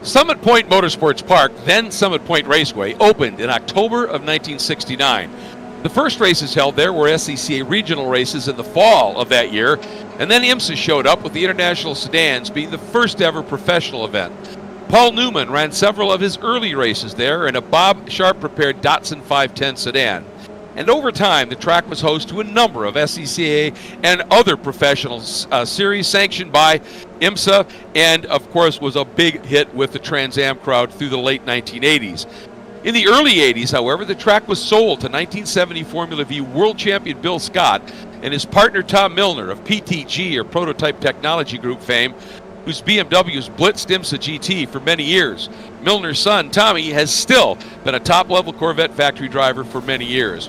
Summit Point Motorsports Park, then Summit Point Raceway, opened in October of 1969. The first races held there were SCCA regional races in the fall of that year, and then IMSA showed up with the International Sedans being the first ever professional event. Paul Newman ran several of his early races there in a Bob Sharp-prepared Datsun 510 sedan. And over time, the track was host to a number of SCCA and other professional series sanctioned by IMSA, and of course was a big hit with the Trans Am crowd through the late 1980s. In the early 80s, however, the track was sold to 1970 Formula V world champion Bill Scott and his partner Tom Milner of PTG, or Prototype Technology Group fame, whose BMWs blitzed IMSA GT for many years. Milner's son, Tommy, has still been a top-level Corvette factory driver for many years.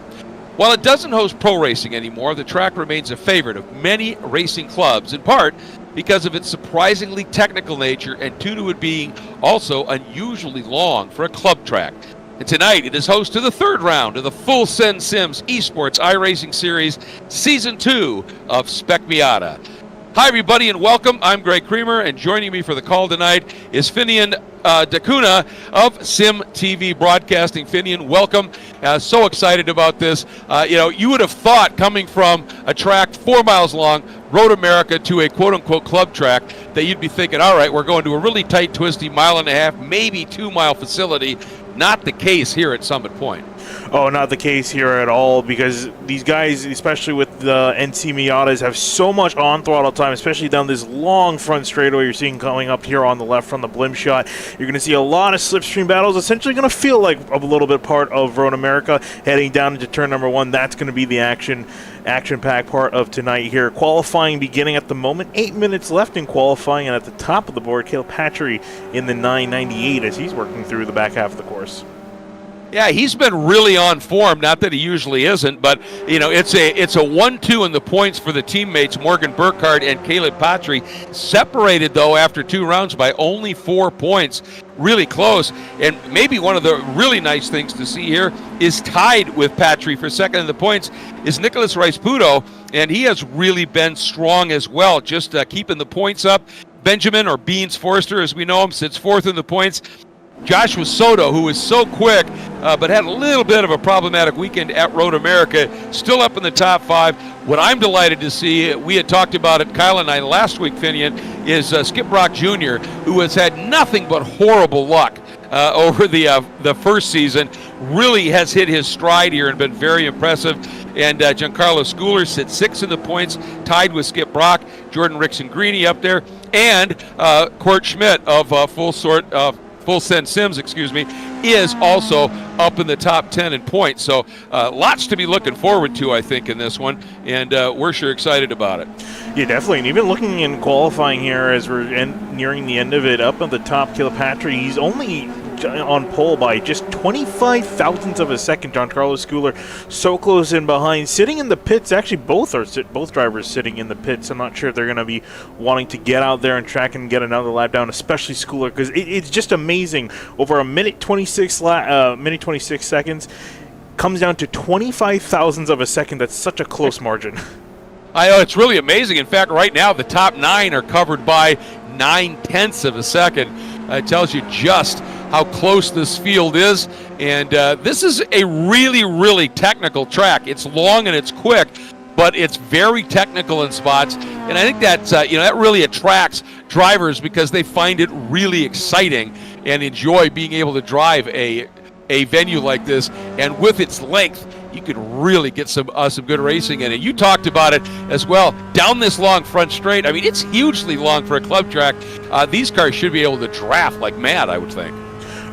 While it doesn't host pro racing anymore, the track remains a favorite of many racing clubs, in part because of its surprisingly technical nature and due to it being also unusually long for a club track. And tonight it is host to the third round of the Full Send Sims Esports iRacing Series Season 2 of Spec Miata. Hi everybody and welcome. I'm Greg Creamer, and joining me for the call tonight is Finian Dacuna of Sim TV Broadcasting. Finian, welcome. So excited about this. You would have thought, coming from a track 4 miles long, Road America, to a quote-unquote club track, that you'd be thinking, all right, we're going to a really tight, twisty 1.5 mile, maybe 2 mile facility. Not the case here at Summit Point. Oh, not the case here at all, because these guys, especially with the NC Miatas, have so much on-throttle time, especially down this long front straightaway you're seeing coming up here on the left from the blimp shot. You're going to see a lot of slipstream battles, essentially going to feel like a little bit part of Road America. Heading down into turn number 1, that's going to be the action-packed part of tonight here. Qualifying beginning at the moment, 8 minutes left in qualifying, and at the top of the board, Kilpatrick in the 998 as he's working through the back half of the course. Yeah, he's been really on form. Not that he usually isn't, but it's a 1-2 in the points for the teammates Morgan Burkhardt and Caleb Patry. Separated though after 2 rounds by only 4 points. Really close. And maybe one of the really nice things to see here is tied with Patry for second in the points is Nicholas Rice-Puto, and he has really been strong as well, just keeping the points up. Benjamin, or Beans Forrester as we know him, sits 4th in the points. Joshua Soto, who is so quick, but had a little bit of a problematic weekend at Road America, still up in the top 5. What I'm delighted to see, we had talked about it, Kyle and I, last week, Finian, is Skip Brock Jr., who has had nothing but horrible luck over the first season. Really has hit his stride here and been very impressive. And Giancarlo Schooler sits 6th in the points, tied with Skip Brock. Jordan Rickson-Greeny up there. And Court Schmidt of Full Send Sims, is also up in the top 10 in points. So lots to be looking forward to, I think, in this one, and we're sure excited about it. Yeah, definitely. And even looking in qualifying here as we're nearing the end of it, up at the top, Kilpatrick, he's only on pole by just 25 thousandths of a second. Giancarlo Schooler so close in behind, sitting in the pits. Actually, both drivers sitting in the pits. I'm not sure if they're going to be wanting to get out there and track and get another lap down, especially Schooler, because it's just amazing. Over a minute 26 seconds, comes down to 25 thousandths of a second. That's such a close margin. I know, it's really amazing. In fact, right now the top 9 are covered by 9/10 of a second. It tells you just how close this field is, and this is a really, really technical track. It's long and it's quick, but it's very technical in spots, and I think that's that really attracts drivers because they find it really exciting and enjoy being able to drive a venue like this. And with its length, you could really get some good racing in it. You talked about it as well. Down this long front straight, I mean, it's hugely long for a club track. These cars should be able to draft like mad, I would think.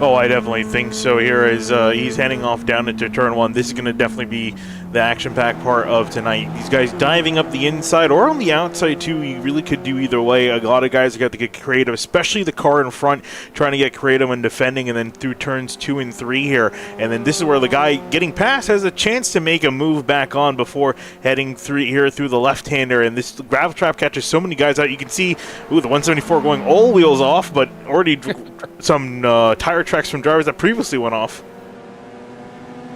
Oh, I definitely think so. Here as he's heading off down into turn 1. This is going to definitely be the action-packed part of tonight. These guys diving up the inside or on the outside too. You really could do either way. A lot of guys got to get creative, especially the car in front, trying to get creative when defending, and then through turns 2 and 3 here. And then this is where the guy getting past has a chance to make a move back on before heading through the left-hander. And this gravel trap catches so many guys out. You can see, the 174 going all wheels off, but already some tire tracks from drivers that previously went off.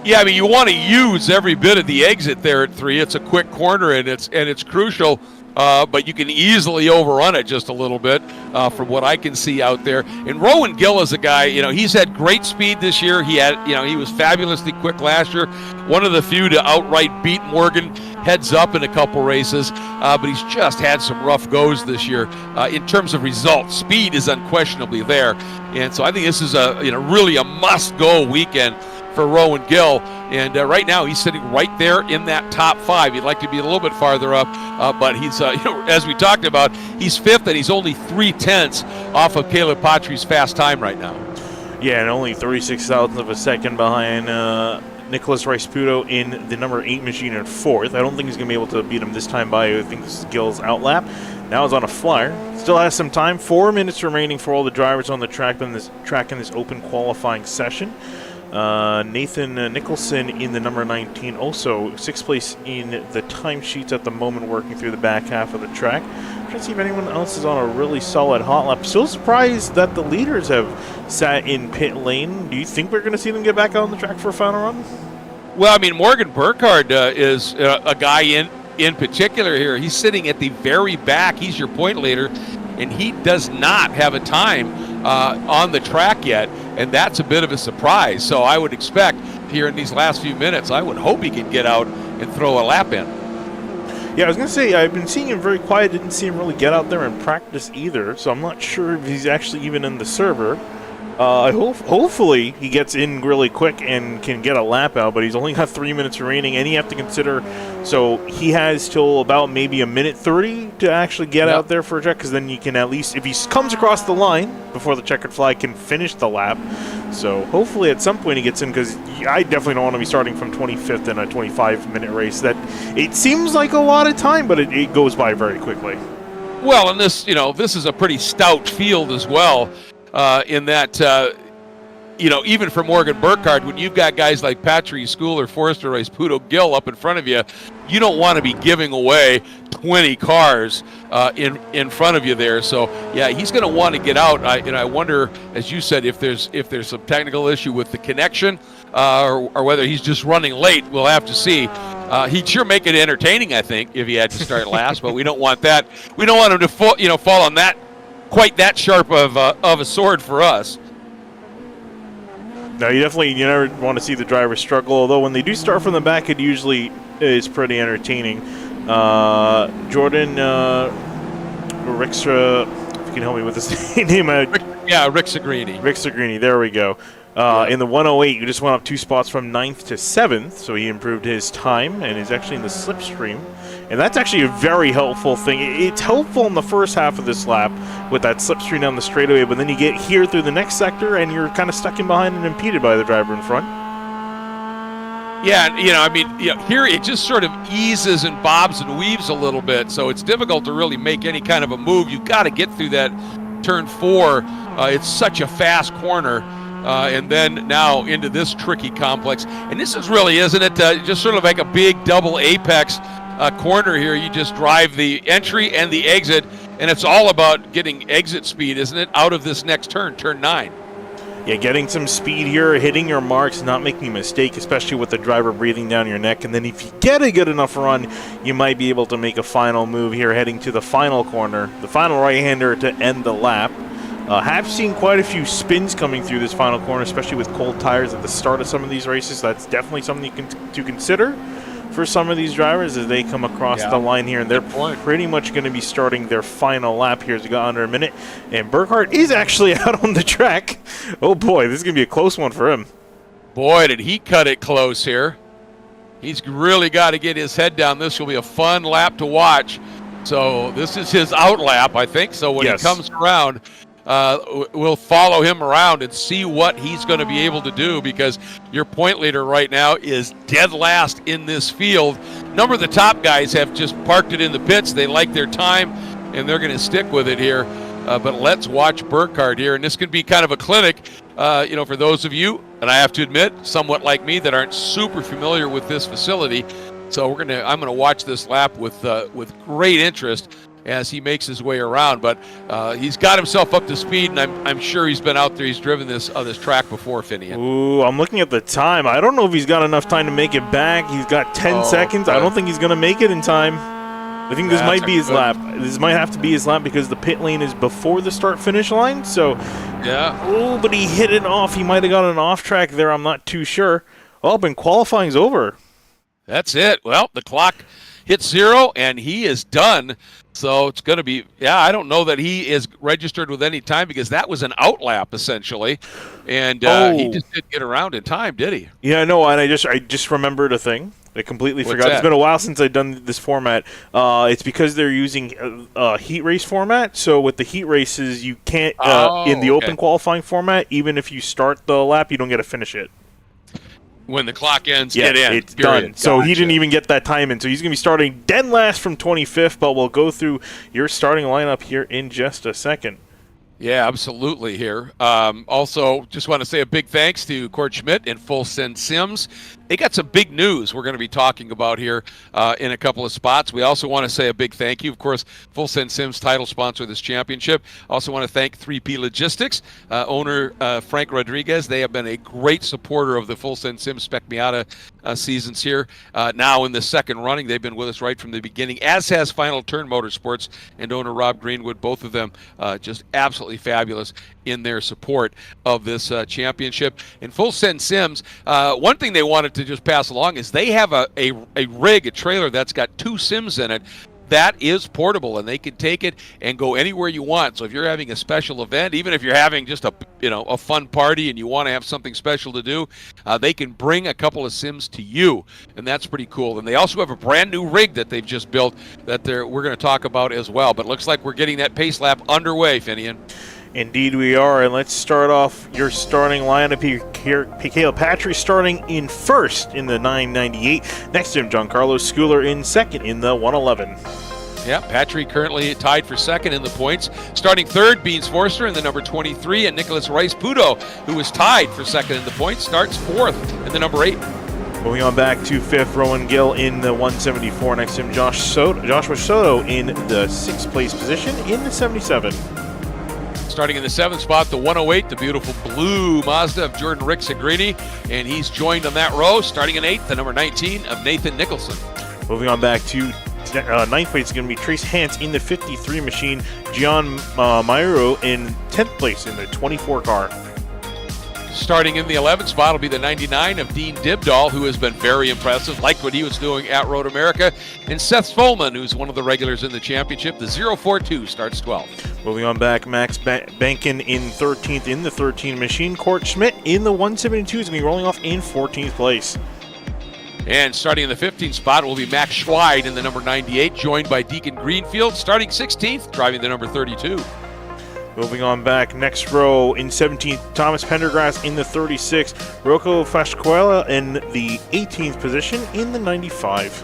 Yeah, I mean, you want to use every bit of the exit there at 3. It's a quick corner, and it's crucial. But you can easily overrun it just a little bit from what I can see out there. And Rowan Gill is a guy, he's had great speed this year. He was fabulously quick last year. One of the few to outright beat Morgan heads up in a couple races. But he's just had some rough goes this year in terms of results. Speed is unquestionably there. And so I think this is really a must-go weekend for Rowan Gill, and right now he's sitting right there in that top 5. He'd like to be a little bit farther up, but he's, as we talked about, he's 5th, and he's only 3/10 off of Caleb Patri's fast time right now. Yeah, and only 36,000 of a second behind Nicholas Rice-Puto in the number 8 machine in 4th. I don't think he's going to be able to beat him this time by, I think this is Gill's outlap. Now he's on a flyer. Still has some time. 4 minutes remaining for all the drivers on the track in this open qualifying session. Nathan Nicholson in the number 19, also 6th place in the timesheets at the moment, working through the back half of the track. I'm trying to see if anyone else is on a really solid hot lap. Still surprised that the leaders have sat in pit lane. Do you think we're going to see them get back on the track for a final run? Well, I mean, Morgan Burkhardt is a guy in particular here. He's sitting at the very back. He's your point leader, and he does not have a time on the track yet, and that's a bit of a surprise. So I would expect here in these last few minutes, I would hope he can get out and throw a lap in. Yeah, I was going to say, I've been seeing him very quiet. Didn't see him really get out there and practice either, so I'm not sure if he's actually even in the server. Hopefully he gets in really quick and can get a lap out, but he's only got 3 minutes remaining, and you have to consider, so he has till about maybe a minute 30 to actually get out there for a check, because then you can at least, if he comes across the line before the checkered flag, can finish the lap. So hopefully at some point he gets in, because I definitely don't want to be starting from 25th in a 25-minute race. That it seems like a lot of time, but it goes by very quickly. Well, and this is a pretty stout field as well. In that, even for Morgan Burkhardt, when you've got guys like Patry, Schooler, Forrester, Rice, Puto, Gill up in front of you, you don't want to be giving away 20 cars in front of you there. So, yeah, he's going to want to get out. I wonder, as you said, if there's some technical issue with the connection or whether he's just running late. We'll have to see. He'd sure make it entertaining, I think, if he had to start last, but we don't want that. We don't want him to fall on that. Quite that sharp of a sword for us. No, you never want to see the driver struggle, although when they do start from the back, it usually is pretty entertaining. Jordan Rickstra, if you can help me with this name. Rick Sagrini. Rick Sagrini, there we go. In the 108, you just went up 2 spots from 9th to 7th, so he improved his time and is actually in the slipstream. And that's actually a very helpful thing. It's helpful in the first half of this lap with that slipstream down the straightaway, but then you get here through the next sector and you're kind of stuck in behind and impeded by the driver in front. Yeah, here it just sort of eases and bobs and weaves a little bit, so it's difficult to really make any kind of a move. You've got to get through that turn 4. It's such a fast corner. And then now into this tricky complex. And this is really, isn't it, just sort of like a big double apex corner here. You just drive the entry and the exit, and it's all about getting exit speed, isn't it, out of this next turn 9. Yeah, getting some speed here, hitting your marks, not making a mistake, especially with the driver breathing down your neck. And then if you get a good enough run, you might be able to make a final move here, heading to the final corner, the final right-hander to end the lap. Have seen quite a few spins coming through this final corner, especially with cold tires at the start of some of these races. That's definitely something to consider for some of these drivers as they come across the line here. And they're pretty much going to be starting their final lap here as we got under a minute. And Burkhardt is actually out on the track. Oh, boy, this is going to be a close one for him. Boy, did he cut it close here. He's really got to get his head down. This will be a fun lap to watch. So this is his out lap, I think. So when he comes around, we'll follow him around and see what he's going to be able to do, because your point leader right now is dead last in this field. A number of the top guys have just parked it in the pits. They like their time, and they're going to stick with it here. But let's watch Burkhardt here, and this could be kind of a clinic, for those of you, and I have to admit, somewhat like me, that aren't super familiar with this facility. So I'm going to watch this lap with great interest. as he makes his way around. But he's got himself up to speed, and I'm sure he's been out there. He's driven this track before, Finian. Ooh, I'm looking at the time. I don't know if he's got enough time to make it back. He's got 10 seconds. I don't think he's going to make it in time. I think this might be his lap. This might have to be his lap because the pit lane is before the start-finish line. So, yeah. Oh, but he hit it off. He might have got an off track there. I'm not too sure. Well, but qualifying's over. That's it. Well, the clock hits 0, and he is done. So it's going to be, I don't know that he is registered with any time because that was an outlap essentially, and he just didn't get around in time, did he? Yeah, no, and I just remembered a thing. I completely forgot. That? It's been a while since I've done this format. It's because they're using a heat race format. So with the heat races, you can't in the open qualifying format. Even if you start the lap, you don't get to finish it. When the clock ends, it's done. So he didn't even get that time in. So he's going to be starting dead last from 25th, but we'll go through your starting lineup here in just a second. Yeah, absolutely here. Also, just want to say a big thanks to Court Schmidt and Full Send Sims. They got some big news we're going to be talking about here in a couple of spots. We also want to say a big thank you. Of course, Full Send Sims, title sponsor of this championship. Also want to thank 3P Logistics, owner Frank Rodriguez. They have been a great supporter of the Full Send Sims Spec Miata seasons here. Now in the second running, they've been with us right from the beginning, as has Final Turn Motorsports and owner Rob Greenwood. Both of them just absolutely fabulous in their support of this championship. And Full Send Sims, one thing they wanted to just pass along is they have a rig, a trailer that's got 2 Sims in it. That is portable, and they can take it and go anywhere you want. So if you're having a special event, even if you're having just a fun party and you want to have something special to do, they can bring a couple of Sims to you, and that's pretty cool. And they also have a brand new rig that they've just built that we're going to talk about as well. But it looks like we're getting that pace lap underway, Finian. Indeed we are, and let's start off your starting lineup here. Caleb Patry starting in first in the 998. Next to him, Giancarlo Schooler in second in the 111. Yeah, Patry currently tied for second in the points. Starting third, Beans Forster in the number 23, and Nicholas Rice-Puto, who is tied for second in the points, starts fourth in the number 8. Moving on back to fifth, Rowan Gill in the 174. Next to him, Joshua Soto in the 6th place position in the 77. Starting in the 7th spot, the 108, the beautiful blue Mazda of Jordan Rick-Sagrini, and he's joined on that row. Starting in 8th, the number 19 of Nathan Nicholson. Moving on back to 9th place is going to be Trace Hance in the 53 machine, Gian Mairo in 10th place in the 24 car. Starting in the 11th spot will be the 99 of Dean Dibdahl, who has been very impressive, liked what he was doing at Road America. And Seth Spolman, who's one of the regulars in the championship. The 042 starts 12th. Moving on back, Max Bankin in 13th in the 13 machine. Court Schmidt in the 172 is going to be rolling off in 14th place. And starting in the 15th spot will be Max Schweid in the number 98, joined by Deacon Greenfield, starting 16th, driving the number 32. Moving on back, next row in 17th, Thomas Pendergrass in the 36, Rocco Fasquella in the 18th position in the 95.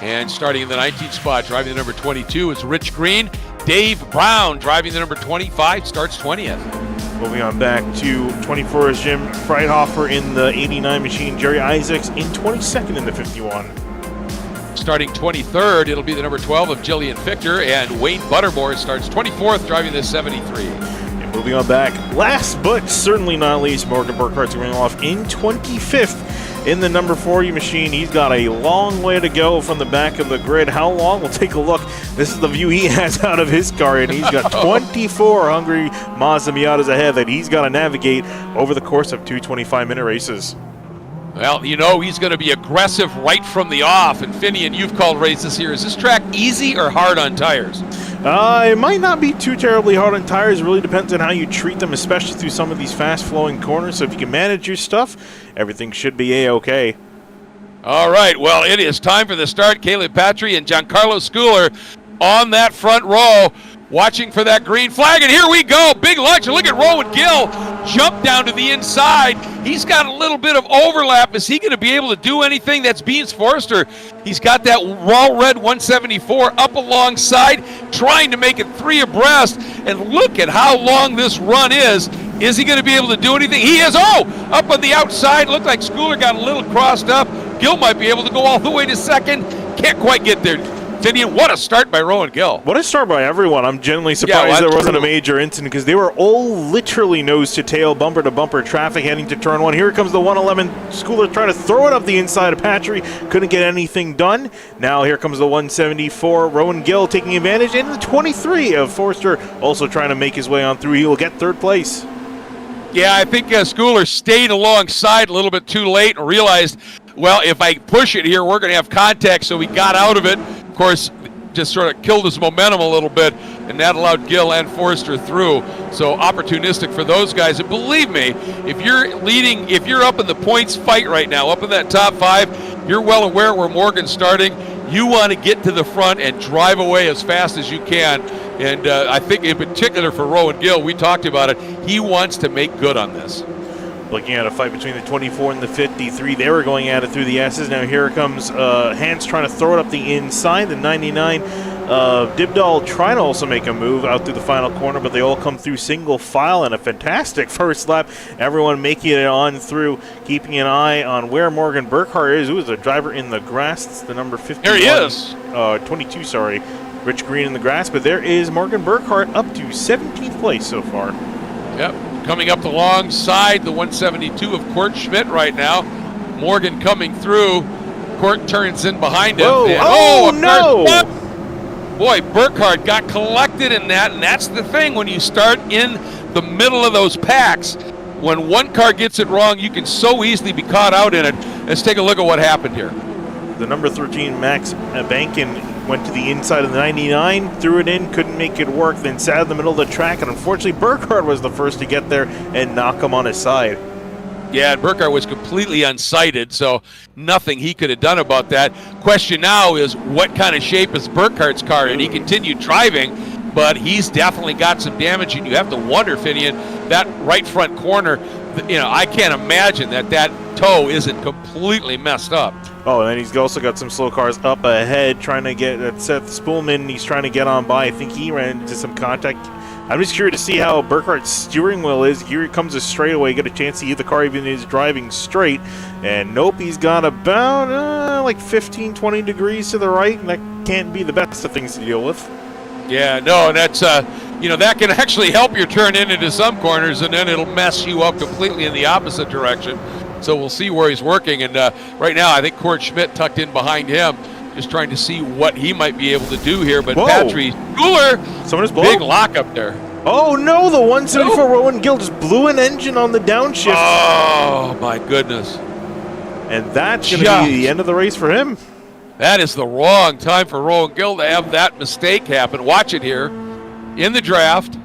And starting in the 19th spot, driving the number 22 is Rich Green. Dave Brown driving the number 25, starts 20th. Moving on back to 24 is Jim Freidhofer in the 89 machine, Jerry Isaacs in 22nd in the 51. Starting 23rd, it'll be the number 12 of Jillian Fichter, and Wayne Buttermore starts 24th, driving the 73. And moving on back, last but certainly not least, Morgan Burkhart's going off in 25th in the number 40 machine. He's got a long way to go from the back of the grid. How long? We'll take a look. This is the view he has out of his car, and he's got 24 hungry Mazda Miatas ahead that he's got to navigate over the course of 2 25-minute races. Well, you know he's going to be aggressive right from the off. And Finian, you've called races here. Is this track easy or hard on tires? It might not be too terribly hard on tires. It really depends on how you treat them, especially through some of these fast-flowing corners. So if you can manage your stuff, everything should be A-OK. All right, well, it is time for the start. Caleb Patry and Giancarlo Schooler on that front row, watching for that green flag, and here we go. Big lunch, and look at Rowan Gill jump down to the inside. He's got a little bit of overlap. Is he going to be able to do anything? That's Beans Forster. He's got that raw red 174 up alongside, trying to make it 3 abreast, and look at how long this run is. Is he going to be able to do anything? He is. Up on the outside. Looked like Schooler got a little crossed up. Gill might be able to go all the way to second. Can't quite get there. Tinian, what a start by Rowan Gill. What a start by everyone. I'm genuinely surprised there wasn't a major incident because they were all literally nose to tail, bumper to bumper traffic heading to turn one. Here comes the 111 Schooler trying to throw it up the inside of Patry. Couldn't get anything done. Now here comes the 174. Rowan Gill taking advantage. And the 23 of Forster also trying to make his way on through. He will get third place. Yeah, I think Schooler stayed alongside a little bit too late and realized, well, if I push it here, we're going to have contact, so he got out of it. Of course, just sort of killed his momentum a little bit, and that allowed Gill and Forster through. So opportunistic for those guys. And believe me, if you're leading, if you're up in the points fight right now, up in that top 5, you're well aware where Morgan's starting. You want to get to the front and drive away as fast as you can. And I think in particular for Rowan Gill, we talked about it, he wants to make good on this. Looking at a fight between the 24 and the 53. They were going at it through the S's. Now here comes Hans trying to throw it up the inside. The 99 Dibdall trying to also make a move out through the final corner, but they all come through single file and a fantastic first lap. Everyone making it on through, keeping an eye on where Morgan Burkhart is, who is the driver in the grass. It's the number 51. There he is. 22, sorry. Rich Green in the grass, but there is Morgan Burkhart up to 17th place so far. Yep. Coming up alongside the 172 of Court Schmidt right now. Morgan coming through. Court turns in behind him. Whoa. And, oh no! Boy, Burkhart got collected in that, and that's the thing when you start in the middle of those packs. When one car gets it wrong, you can so easily be caught out in it. Let's take a look at what happened here. The number 13, Max Bankin, went to the inside of the 99, threw it in, couldn't make it work, then sat in the middle of the track, and unfortunately Burkhart was the first to get there and knock him on his side. Yeah, and Burkhart was completely unsighted, so nothing he could have done about that. Question now is, what kind of shape is Burkhart's car in? He continued driving, but he's definitely got some damage, and you have to wonder, Finian, that right front corner, you know, I can't imagine that toe isn't completely messed up. Oh, and then he's also got some slow cars up ahead trying to get Seth Spoolman. He's trying to get on by. I think he ran into some contact. I'm just curious to see how Burkhart's steering wheel is. Here comes a straightaway. Get a chance to see if the car even is driving straight. And nope, he's got about like 15, 20 degrees to the right. And that can't be the best of things to deal with. Yeah, no, and that's, you know, that can actually help you turn into some corners, and then it'll mess you up completely in the opposite direction. So we'll see where he's working. And right now, I think Court Schmidt tucked in behind him, just trying to see what he might be able to do here. But Patry Schooler, big lock up there. Oh, no, the 174 Rowan Gill just blew an engine on the downshift. Oh, my goodness. And that's going to be the end of the race for him. That is the wrong time for Rowan Gill to have that mistake happen. Watch it here in the draft.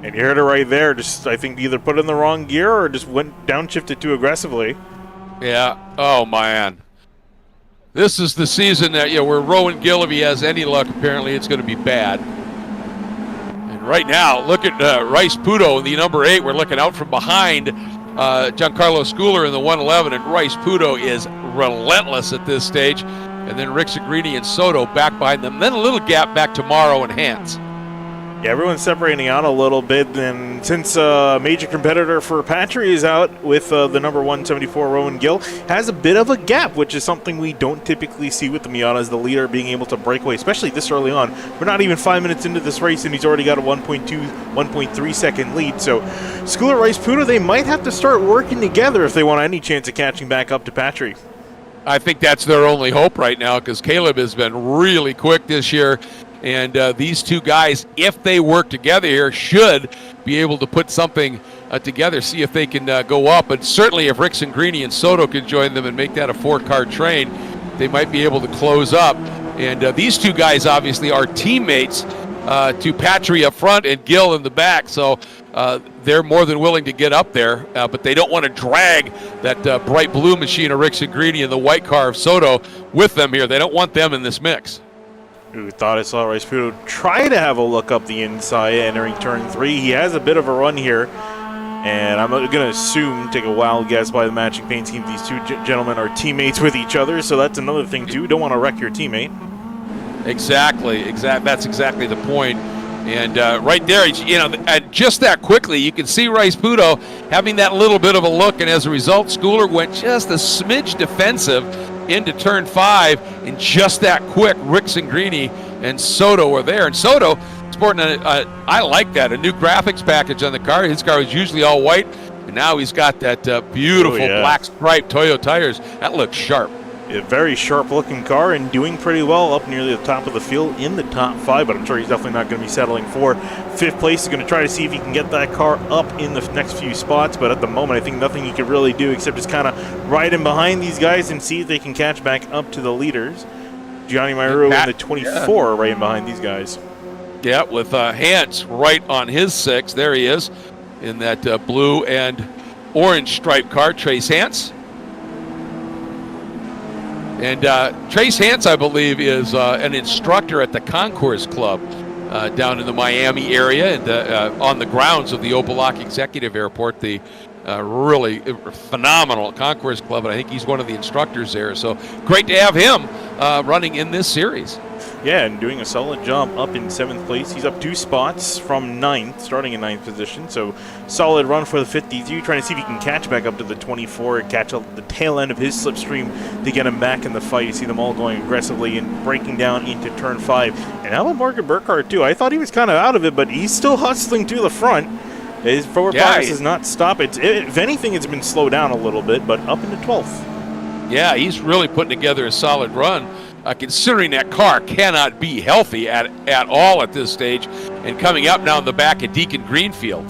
And you heard it right there. Just, I think, either put in the wrong gear or just went downshifted too aggressively. Yeah. Oh, man. This is the season that, you know, where Rowan Gill, if he has any luck, apparently it's going to be bad. And right now, look at Rice Puto in the number 8. We're looking out from behind Giancarlo Schooler in the 111, and Rice Puto is relentless at this stage. And then Rick Sagrini and Soto back behind them. Then a little gap back to Morrow and Hans. Yeah, everyone's separating out a little bit, and since a major competitor for Patry is out with the number 174 Rowan Gill, has a bit of a gap, which is something we don't typically see with the Miata as the leader being able to break away, especially this early on. We're not even 5 minutes into this race, and he's already got a 1.2, 1.3 second lead. So Schooler, Rice, Puto, they might have to start working together if they want any chance of catching back up to Patry. I think that's their only hope right now, because Caleb has been really quick this year. And these two guys, if they work together here, should be able to put something together, see if they can go up. And certainly if Rick Sagrini and Soto can join them and make that a 4-car train, they might be able to close up. And these two guys obviously are teammates to Patry up front and Gill in the back. So they're more than willing to get up there, but they don't want to drag that bright blue machine of Rick Sagrini and the white car of Soto with them here. They don't want them in this mix. Who thought I saw Rice Puto try to have a look up the inside entering turn 3. He has a bit of a run here, and I'm going to assume, take a wild guess by the matching paint scheme, these two gentlemen are teammates with each other, so that's another thing too. Don't want to wreck your teammate. Exactly. That's exactly the point. And right there, you know, and just that quickly, you can see Rice Puto having that little bit of a look, and as a result, Schooler went just a smidge defensive. into turn 5, and just that quick, Rixengrini and Soto were there. And Soto sporting I like that, a new graphics package on the car. His car was usually all white, and now he's got that beautiful black stripe Toyo tires. That looks sharp. A very sharp-looking car and doing pretty well up nearly the top of the field in the top 5, but I'm sure he's definitely not going to be settling for 5th place. He's going to try to see if he can get that car up in the next few spots, but at the moment I think nothing he could really do except just kind of ride in behind these guys and see if they can catch back up to the leaders. Gianni Mairo in the 24 right in behind these guys. Yeah, with Hans right on his 6. There he is in that blue and orange striped car, Trace Hans. And Trace Hans, I believe, is an instructor at the Concourse Club down in the Miami area and on the grounds of the Obolak Executive Airport, the really phenomenal Concourse Club, and I think he's one of the instructors there. So great to have him running in this series. Yeah, and doing a solid job up in 7th place. He's up 2 spots from 9th, starting in 9th position. So solid run for the 52, trying to see if he can catch back up to the 24 and catch the tail end of his slipstream to get him back in the fight. You see them all going aggressively and breaking down into turn 5. And how about Morgan Burkhardt, too? I thought he was kind of out of it, but he's still hustling to the front. His forward progress does not stop. If anything, it's been slowed down a little bit, but up into 12th. Yeah, he's really putting together a solid run. Considering that car cannot be healthy at all at this stage, and coming up now in the back of Deacon Greenfield.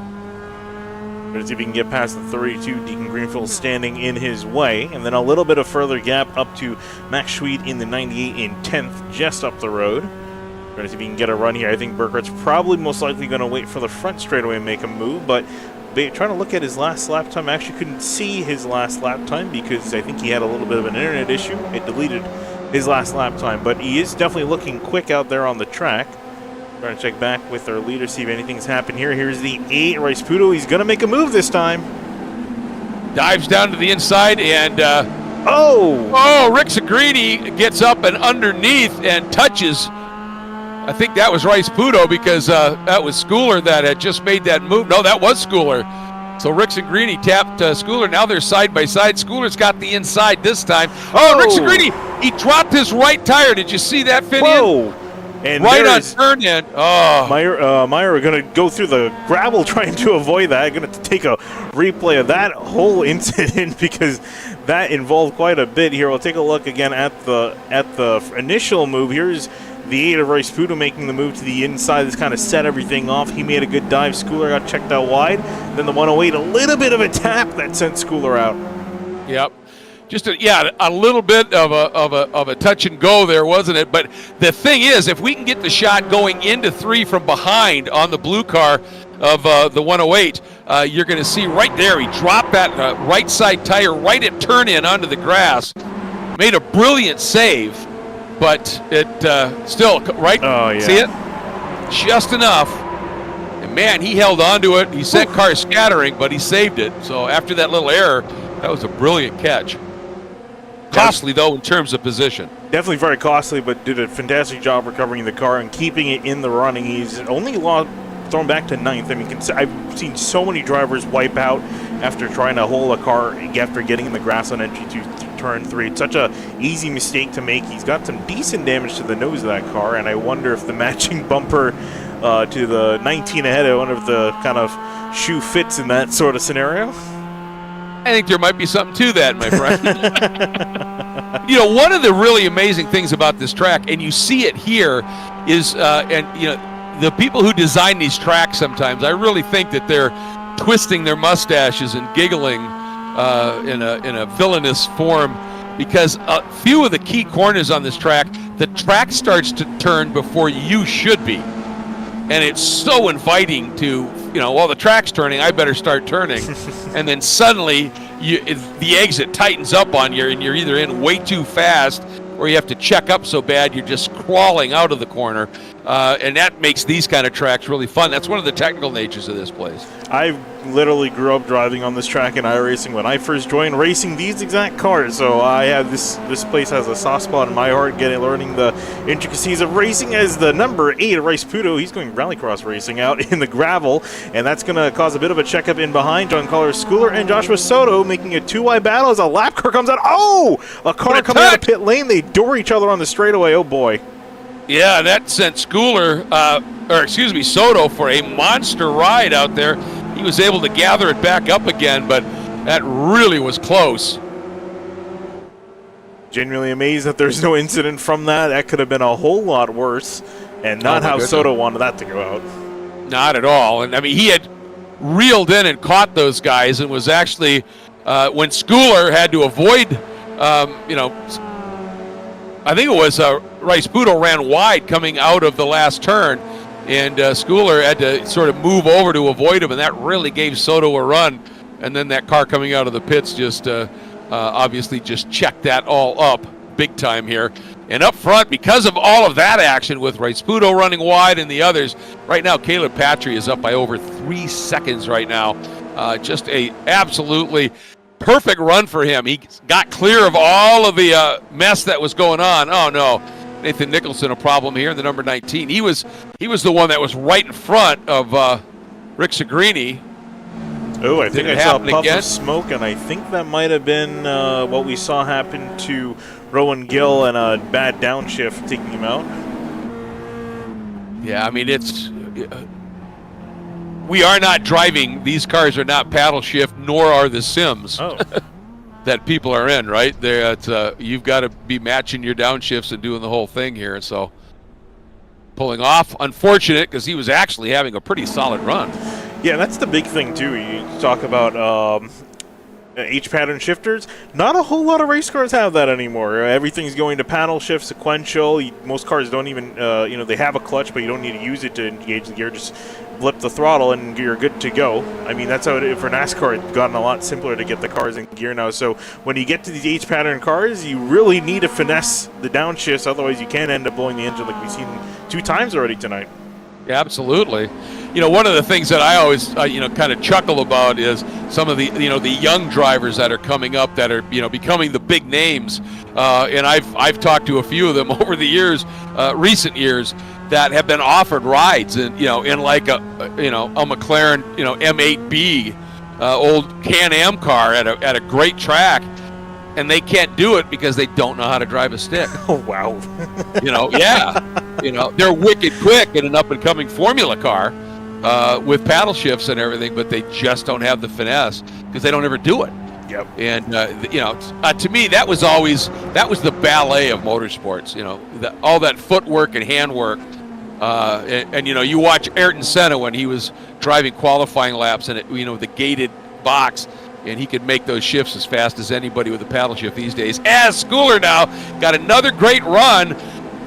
Let's see if he can get past the 32. Deacon Greenfield standing in his way, and then a little bit of further gap up to Max Schweid in the 98 in 10th, just up the road. Trying to see if he can get a run here. I think Burkhardt's probably most likely going to wait for the front straightaway and make a move, but trying to look at his last lap time. I actually couldn't see his last lap time because I think he had a little bit of an internet issue. It deleted his last lap time, but he is definitely looking quick out there on the track. Trying to check back with our leader, see if anything's happened here. Here's the 8, Rice Pudo. He's going to make a move this time. Dives down to the inside and Rick Sagrini gets up and underneath and touches. I think that was Rice Pudo because that was Schooler that had just made that move. No, that was Schooler. So Rick Sagrini tapped Schooler. Now they're side by side. Schooler's got the inside this time. Rick Sagrini, he dropped his right tire. Did you see that fit in? And right on turn in. Meyer going to go through the gravel trying to avoid that. Going to take a replay of that whole incident because that involved quite a bit here. We'll take a look again at the initial move. Here's the 8 of Rice Pudo making the move to the inside. This kind of set everything off. He made a good dive. Schooler got checked out wide. Then the 108, a little bit of a tap that sent Schooler out. Yep. Just a little bit of a touch and go there, wasn't it? But the thing is, if we can get the shot going into 3 from behind on the blue car of the 108, you're going to see right there, he dropped that right side tire right at turn in onto the grass. Made a brilliant save. But it still, right? Oh, yeah. See it? Just enough. And, man, he held on to it. He sent cars scattering, but he saved it. So after that little error, that was a brilliant catch. Costly, though, in terms of position. Definitely very costly, but did a fantastic job recovering the car and keeping it in the running. He's only thrown back to 9th. I mean, I've seen so many drivers wipe out after trying to hold a car after getting in the grass on entry to turn 3. It's such a easy mistake to make. He's got some decent damage to the nose of that car, and I wonder if the matching bumper to the 19 ahead, I wonder if the kind of shoe fits in that sort of scenario. I think there might be something to that, my friend. One of the really amazing things about this track, and you see it here, is, the people who design these tracks sometimes, I really think that they're twisting their mustaches and giggling in a villainous form, because a few of the key corners on this track, the track starts to turn before you should be. And it's so inviting to, the track's turning, I better start turning. And then suddenly the exit tightens up on you, and you're either in way too fast or you have to check up so bad you're just crawling out of the corner. And that makes these kind of tracks really fun. That's one of the technical natures of this place. I've literally grew up driving on this track in iRacing when I first joined racing these exact cars. So I have this place has a soft spot in my heart, learning the intricacies of racing. As the number 8 of Rice Puto, he's going rallycross racing out in the gravel, and that's going to cause a bit of a checkup in behind. Giancarlo Schooler and Joshua Soto making a 2-wide battle as a lap car comes out. Oh, a car coming out of pit lane. They door each other on the straightaway. Oh boy. Yeah, that sent Soto for a monster ride out there. He was able to gather it back up again, but that really was close. Genuinely amazed that there's no incident from that. That could have been a whole lot worse, and not how goodness. Soto wanted that to go out. Not at all. And I mean, he had reeled in and caught those guys, and was actually when Schooler had to avoid, I think it was Rice Puto ran wide coming out of the last turn, and Schooler had to sort of move over to avoid him, and that really gave Soto a run. And then that car coming out of the pits just obviously just checked that all up big time here. And up front, because of all of that action with Rice Puto running wide and the others, right now Caleb Patry is up by over 3 seconds right now. Just a absolutely perfect run for him. He got clear of all of the mess that was going on. Oh no, Nathan Nicholson a problem here in the number 19. He was the one that was right in front of Rick Segrini. Oh, I think I saw a puff of smoke, and I think that might have been what we saw happen to Rowan Gill and a bad downshift taking him out. Yeah, I mean, we are not driving. These cars are not paddle shift, nor are the sims that people are in, right? You've got to be matching your downshifts and doing the whole thing here. So pulling off, unfortunate, because he was actually having a pretty solid run. Yeah, that's the big thing, too. You talk about H-pattern shifters. Not a whole lot of race cars have that anymore. Everything's going to paddle shift, sequential. Most cars don't even, they have a clutch, but you don't need to use it to engage the gear. Just flip the throttle and you're good to go. I mean, that's how for NASCAR, it's gotten a lot simpler to get the cars in gear now. So when you get to these H-pattern cars, you really need to finesse the downshifts. Otherwise, you can end up blowing the engine like we've seen 2 times already tonight. Yeah, absolutely. One of the things that I always, kind of chuckle about is some of the, the young drivers that are coming up that are, becoming the big names. And I've talked to a few of them over the years, recent years, that have been offered rides in, in like a McLaren, M8B, old Can-Am car at a great track. And they can't do it because they don't know how to drive a stick. Oh, wow. Yeah. They're wicked quick in an up-and-coming Formula car with paddle shifts and everything, but they just don't have the finesse because they don't ever do it. Yep. And, to me, that was the ballet of motorsports, all that footwork and handwork. And you watch Ayrton Senna when he was driving qualifying laps in the gated box, and he could make those shifts as fast as anybody with a paddle shift these days. As Schooler now got another great run,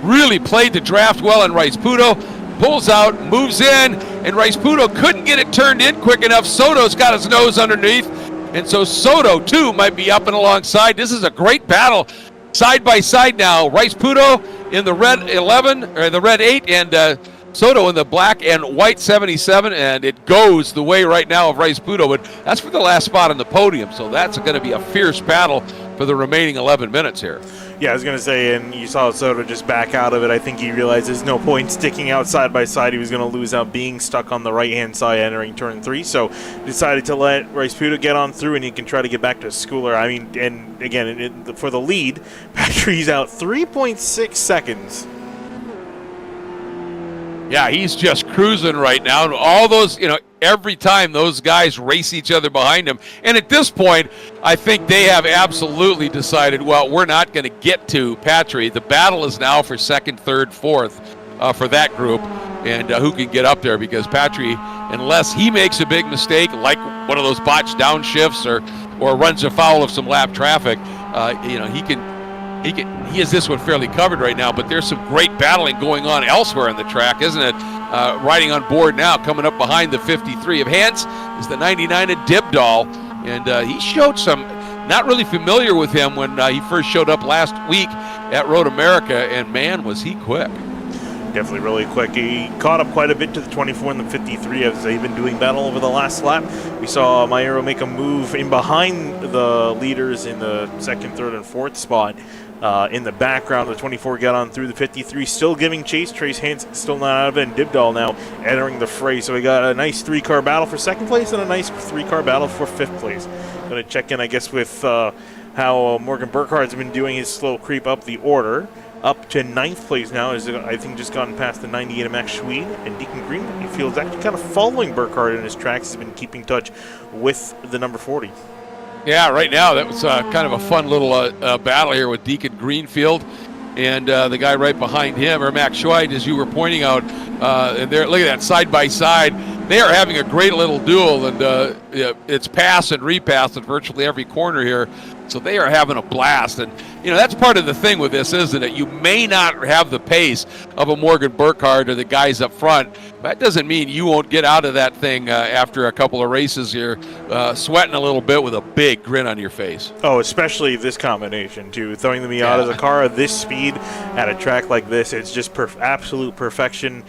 really played the draft well in Rice Puto, pulls out, moves in, and Rice Puto couldn't get it turned in quick enough. Soto's got his nose underneath, and so Soto, too, might be up and alongside. This is a great battle, side by side now. Rice Puto in the red 11, or the red 8, and Soto in the black and white 77, and it goes the way right now of Rice Puto, but that's for the last spot on the podium, so that's going to be a fierce battle for the remaining 11 minutes here. Yeah, I was going to say, and you saw Soto just back out of it. I think he realized there's no point sticking out side by side. He was going to lose out being stuck on the right-hand side entering turn 3, so decided to let Rice Puto get on through, and he can try to get back to Schooler. I mean, and again, for the lead, Patry's out 3.6 seconds. Yeah, he's just cruising right now. And all those, every time those guys race each other behind him. And at this point, I think they have absolutely decided, well, we're not going to get to Patry. The battle is now for second, third, fourth for that group. And who can get up there, because Patry, unless he makes a big mistake, like one of those botched downshifts or runs afoul of some lap traffic, he has this one fairly covered right now, but there's some great battling going on elsewhere on the track, isn't it? Riding on board now, coming up behind the 53 of Hans is the 99 of Dibdahl, and he showed some, not really familiar with him when he first showed up last week at Road America, and man, was he quick. Definitely really quick. He caught up quite a bit to the 24 and the 53 as they've been doing battle over the last lap. We saw Miata make a move in behind the leaders in the second, third, and fourth spot. In the background, the 24 got on through the 53, still giving chase. Trace Hansen still not out of it, and Dibdall now entering the fray. So we got a nice 3-car battle for second place and a nice 3-car battle for fifth place. Going to check in, I guess, with how Morgan Burkhardt's been doing his slow creep up the order. Up to 9th place now, is I think just gotten past the 98 of Max Schweed, and Deacon Greenfield's actually kind of following Burkhardt in his tracks. He's been keeping touch with the number 40. Yeah, right now that was kind of a fun little battle here with Deacon Greenfield and the guy right behind him, or Max Schweid, as you were pointing out. And there, look at that side by side. They are having a great little duel, and it's pass and repass in virtually every corner here. So they are having a blast, and that's part of the thing with this, isn't it? You may not have the pace of a Morgan Burkhardt or the guys up front, but that doesn't mean you won't get out of that thing after a couple of races here, sweating a little bit with a big grin on your face. Oh, especially this combination too. Throwing the Miata as a car at this speed at a track like this, it's just absolute perfection.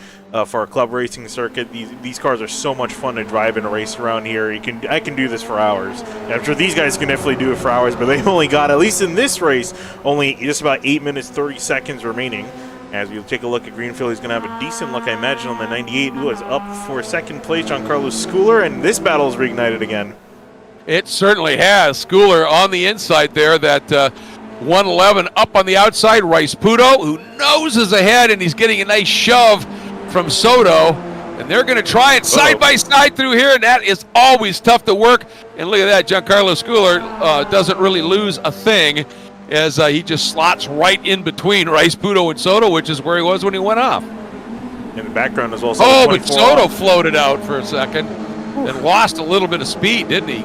For a club racing circuit, these cars are so much fun to drive and race around here. I can do this for hours. I'm sure these guys can definitely do it for hours, but they've only got, at least in this race, only just about 8 minutes 30 seconds remaining. As we take a look at Greenfield, he's going to have a decent look, I imagine, on the 98, who is up for second place, Giancarlo Schooler, and this battle is reignited again. It certainly has. Schooler on the inside there, that 111 up on the outside. Rice Puto, who noses ahead, and he's getting a nice shove from Soto, and they're going to try it side by side through here, and that is always tough to work. And look at that, Giancarlo Schooler doesn't really lose a thing as he just slots right in between Rice Puto and Soto, which is where he was when he went off. In the background is also but Soto floated out for a second and lost a little bit of speed, didn't he?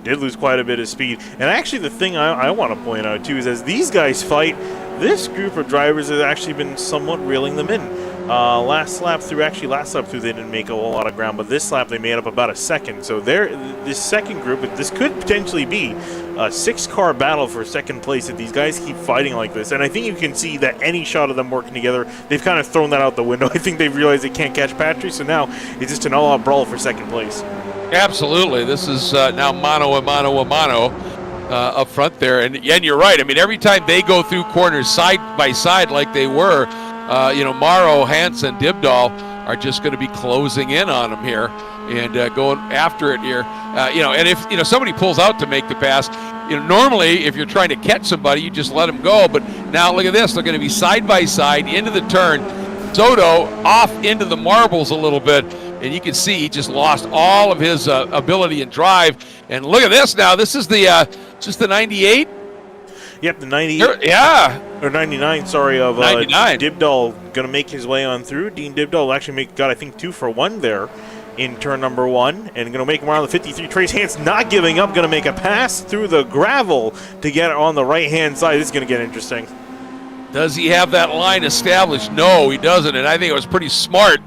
Did lose quite a bit of speed. And actually the thing I want to point out too is as these guys fight, this group of drivers has actually been somewhat reeling them in. Last lap through they didn't make a whole lot of ground, but this lap they made up about a second. So this second group, this could potentially be a 6-car battle for second place if these guys keep fighting like this. And I think you can see that any shot of them working together, they've kind of thrown that out the window. I think they've realized they can't catch Patrick, so now it's just an all-out brawl for second place. Absolutely. This is now mano a mano up front there. And you're right. I mean, every time they go through corners side by side like they were, Morrow, Hansen, Dibdall are just going to be closing in on them here and going after it here. And if somebody pulls out to make the pass, normally if you're trying to catch somebody, you just let them go. But now look at this; they're going to be side by side into the turn. Soto off into the marbles a little bit, and you can see he just lost all of his ability and drive. And look at this now. This is the 98. Yep, the 98. Or 99, sorry, of 99. Dibdall going to make his way on through. Dean Dibdall actually got, I think, 2 for 1 there in turn number 1. And going to make him around the 53. Trace Hansen not giving up, going to make a pass through the gravel to get it on the right-hand side. This is going to get interesting. Does he have that line established? No, he doesn't. And I think it was pretty smart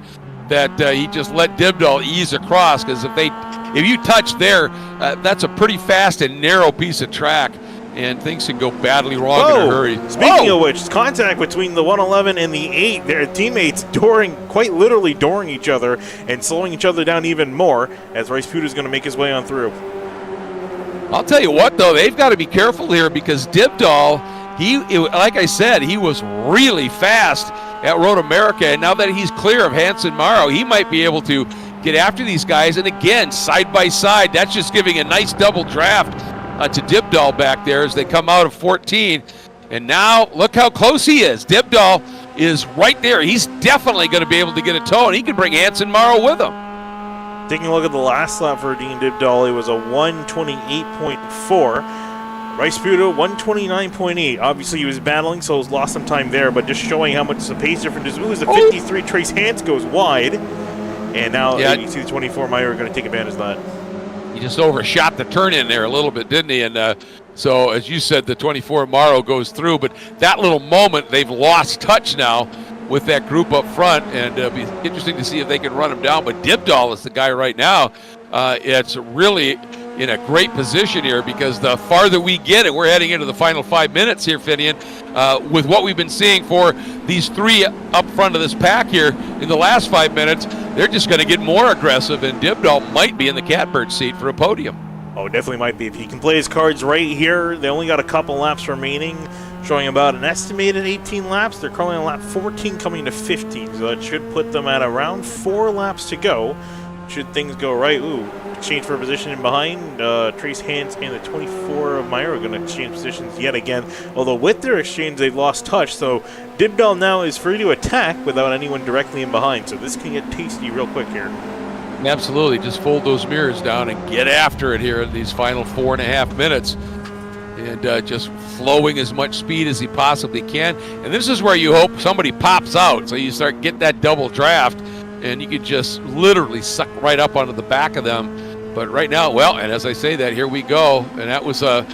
that he just let Dibdall ease across, because if you touch there, that's a pretty fast and narrow piece of track. And things can go badly wrong in a hurry. Speaking of which, contact between the 111 and the 8. Their teammates quite literally dooring each other and slowing each other down even more as Rice Puto is going to make his way on through. I'll tell you what, though, they've got to be careful here because Dibdall, like I said, he was really fast at Road America. And now that he's clear of Hansen Morrow, he might be able to get after these guys. And again, side by side, that's just giving a nice double draft to Dibdall back there as they come out of 14. And now look how close he is. Dibdall is right there. He's definitely going to be able to get a tow, and he can bring Hansen Morrow with him. Taking a look at the last lap for Dean Dibdall, it was a 1:28.4. Rice Puto, 1:29.8. Obviously, he was battling, so he's lost some time there, but just showing how much the pace difference is. Ooh, the 53 Trace Hansen goes wide. And now you see the 24 Meyer going to take advantage of that. He just overshot the turn in there a little bit, didn't he? And so, as you said, the 24 Morrow goes through. But that little moment, they've lost touch now with that group up front. And it'll be interesting to see if they can run him down. But Dibdall is the guy right now. It's really in a great position here, because the farther we get, and we're heading into the final 5 minutes here, Finian, with what we've been seeing for these three up front of this pack here in the last 5 minutes, they're just going to get more aggressive, and Dibdahl might be in the catbird seat for a podium. Oh, definitely might be. If he can play his cards right here, they only got a couple laps remaining, showing about an estimated 18 laps. They're currently on lap 14 coming to 15, so that should put them at around 4 laps to go. Should things go right. Ooh, exchange for position in behind. Trace Hans and the 24 of Meyer are going to exchange positions yet again. Although with their exchange, they've lost touch. So Dibdahl now is free to attack without anyone directly in behind. So this can get tasty real quick here. Absolutely. Just fold those mirrors down and get after it here in these final 4.5 minutes. And just flowing as much speed as he possibly can. And this is where you hope somebody pops out. So you start get that double draft. And you could just literally suck right up onto the back of them. But right now, well, and as I say that, here we go. And that was a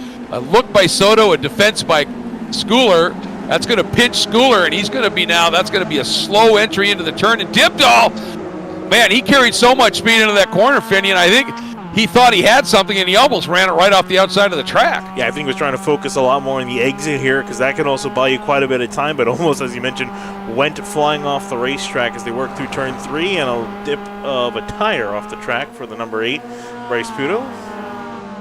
look by Soto, a defense by Schooler. That's going to pinch Schooler, and he's going to be now, that's going to be a slow entry into the turn. And Dibdahl, man, he carried so much speed into that corner, Finian. I think he thought he had something, and he almost ran it right off the outside of the track. Yeah, I think he was trying to focus a lot more on the exit here, because that can also buy you quite a bit of time, but almost, as you mentioned, went flying off the racetrack as they worked through turn 3, and a dip of a tire off the track for the number 8, Bryce Pudo.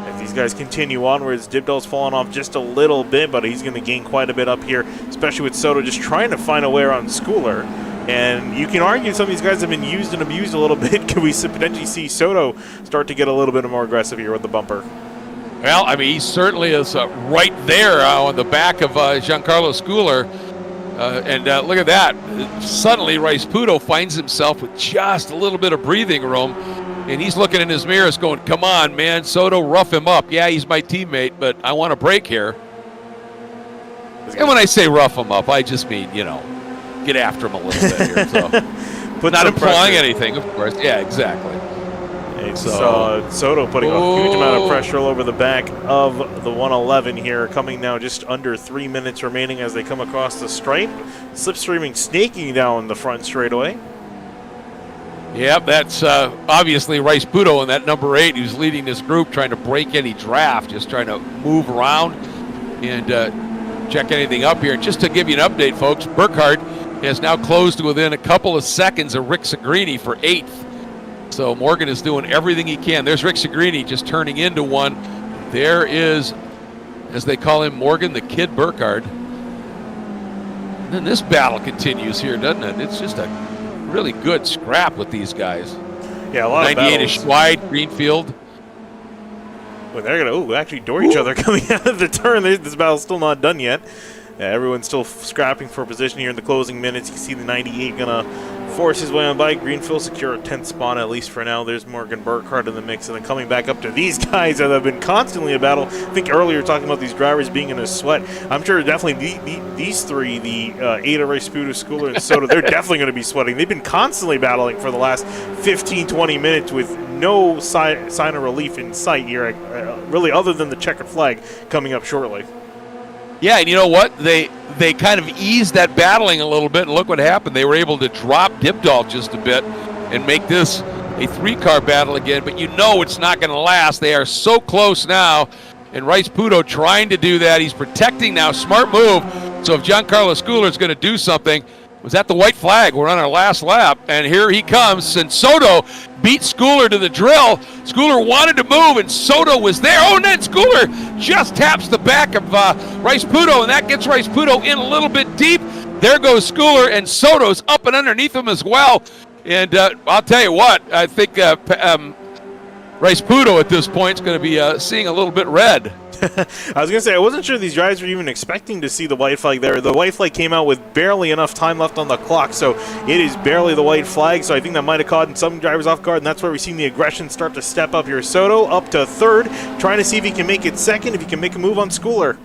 As these guys continue onwards, Dibdahl's fallen off just a little bit, but he's going to gain quite a bit up here, especially with Soto just trying to find a way around Schooler. And you can argue some of these guys have been used and abused a little bit. Can we potentially see Soto start to get a little bit more aggressive here with the bumper? Well, I mean, he certainly is right there on the back of Giancarlo Schooler. And look at that. Suddenly, Bryce Pudo finds himself with just a little bit of breathing room. And he's looking in his mirrors going, come on, man, Soto, rough him up. Yeah, he's my teammate, but I want a break here. And when I say rough him up, I just mean, you know, get after him a little bit here. So. Not implying anything, of course. Yeah, exactly. So Soto putting a huge amount of pressure all over the back of the 111 here, coming now just under 3 minutes remaining as they come across the stripe. Slipstreaming, snaking down the front straightaway. Yep, that's obviously Bryce Pudo in that number 8 who's leading this group, trying to break any draft, just trying to move around and check anything up here. And just to give you an update, folks, Burkhardt has now closed to within a couple of seconds of Rick Segrini for 8th. So Morgan is doing everything he can. There's Rick Segrini just turning into one. There is, as they call him, Morgan the Kid Burkhardt. And then this battle continues here, doesn't it? It's just a really good scrap with these guys. Yeah, a lot of 98-ish wide, Greenfield. Well, they're going to actually door each other coming out of the turn. This battle's still not done yet. Everyone's still scrapping for position here in the closing minutes. You can see the 98 going to force his way on by. Greenfield secure a 10th spot, at least for now. There's Morgan Burkhardt in the mix, and then coming back up to these guys that have been constantly in battle. I think earlier talking about these drivers being in a sweat. I'm sure definitely these three, the Ada, Rasputin, Schooler, and Soto, they're definitely going to be sweating. They've been constantly battling for the last 15, 20 minutes with no sign of relief in sight here, really, other than the checkered flag coming up shortly. Yeah, and you know what? They kind of eased that battling a little bit, and look what happened. They were able to drop Dibdahl just a bit and make this a 3-car battle again, but you know it's not going to last. They are so close now, and Bryce Pudo trying to do that. He's protecting now. Smart move. So if Giancarlo Schooler is going to do something, was that the white flag? We're on our last lap, and here he comes, and Soto beat Schooler to the drill. Schooler wanted to move, and Soto was there. Oh, and then Schooler just taps the back of Bryce Pudo, and that gets Bryce Pudo in a little bit deep. There goes Schooler, and Soto's up and underneath him as well. And I'll tell you what, I think Bryce Pudo at this point is going to be seeing a little bit red. I was going to say, I wasn't sure these drivers were even expecting to see the white flag there. The white flag came out with barely enough time left on the clock, so it is barely the white flag. So I think that might have caught some drivers off guard, and that's where we've seen the aggression start to step up here. Soto up to 3rd, trying to see if he can make it 2nd, if he can make a move on Schooler.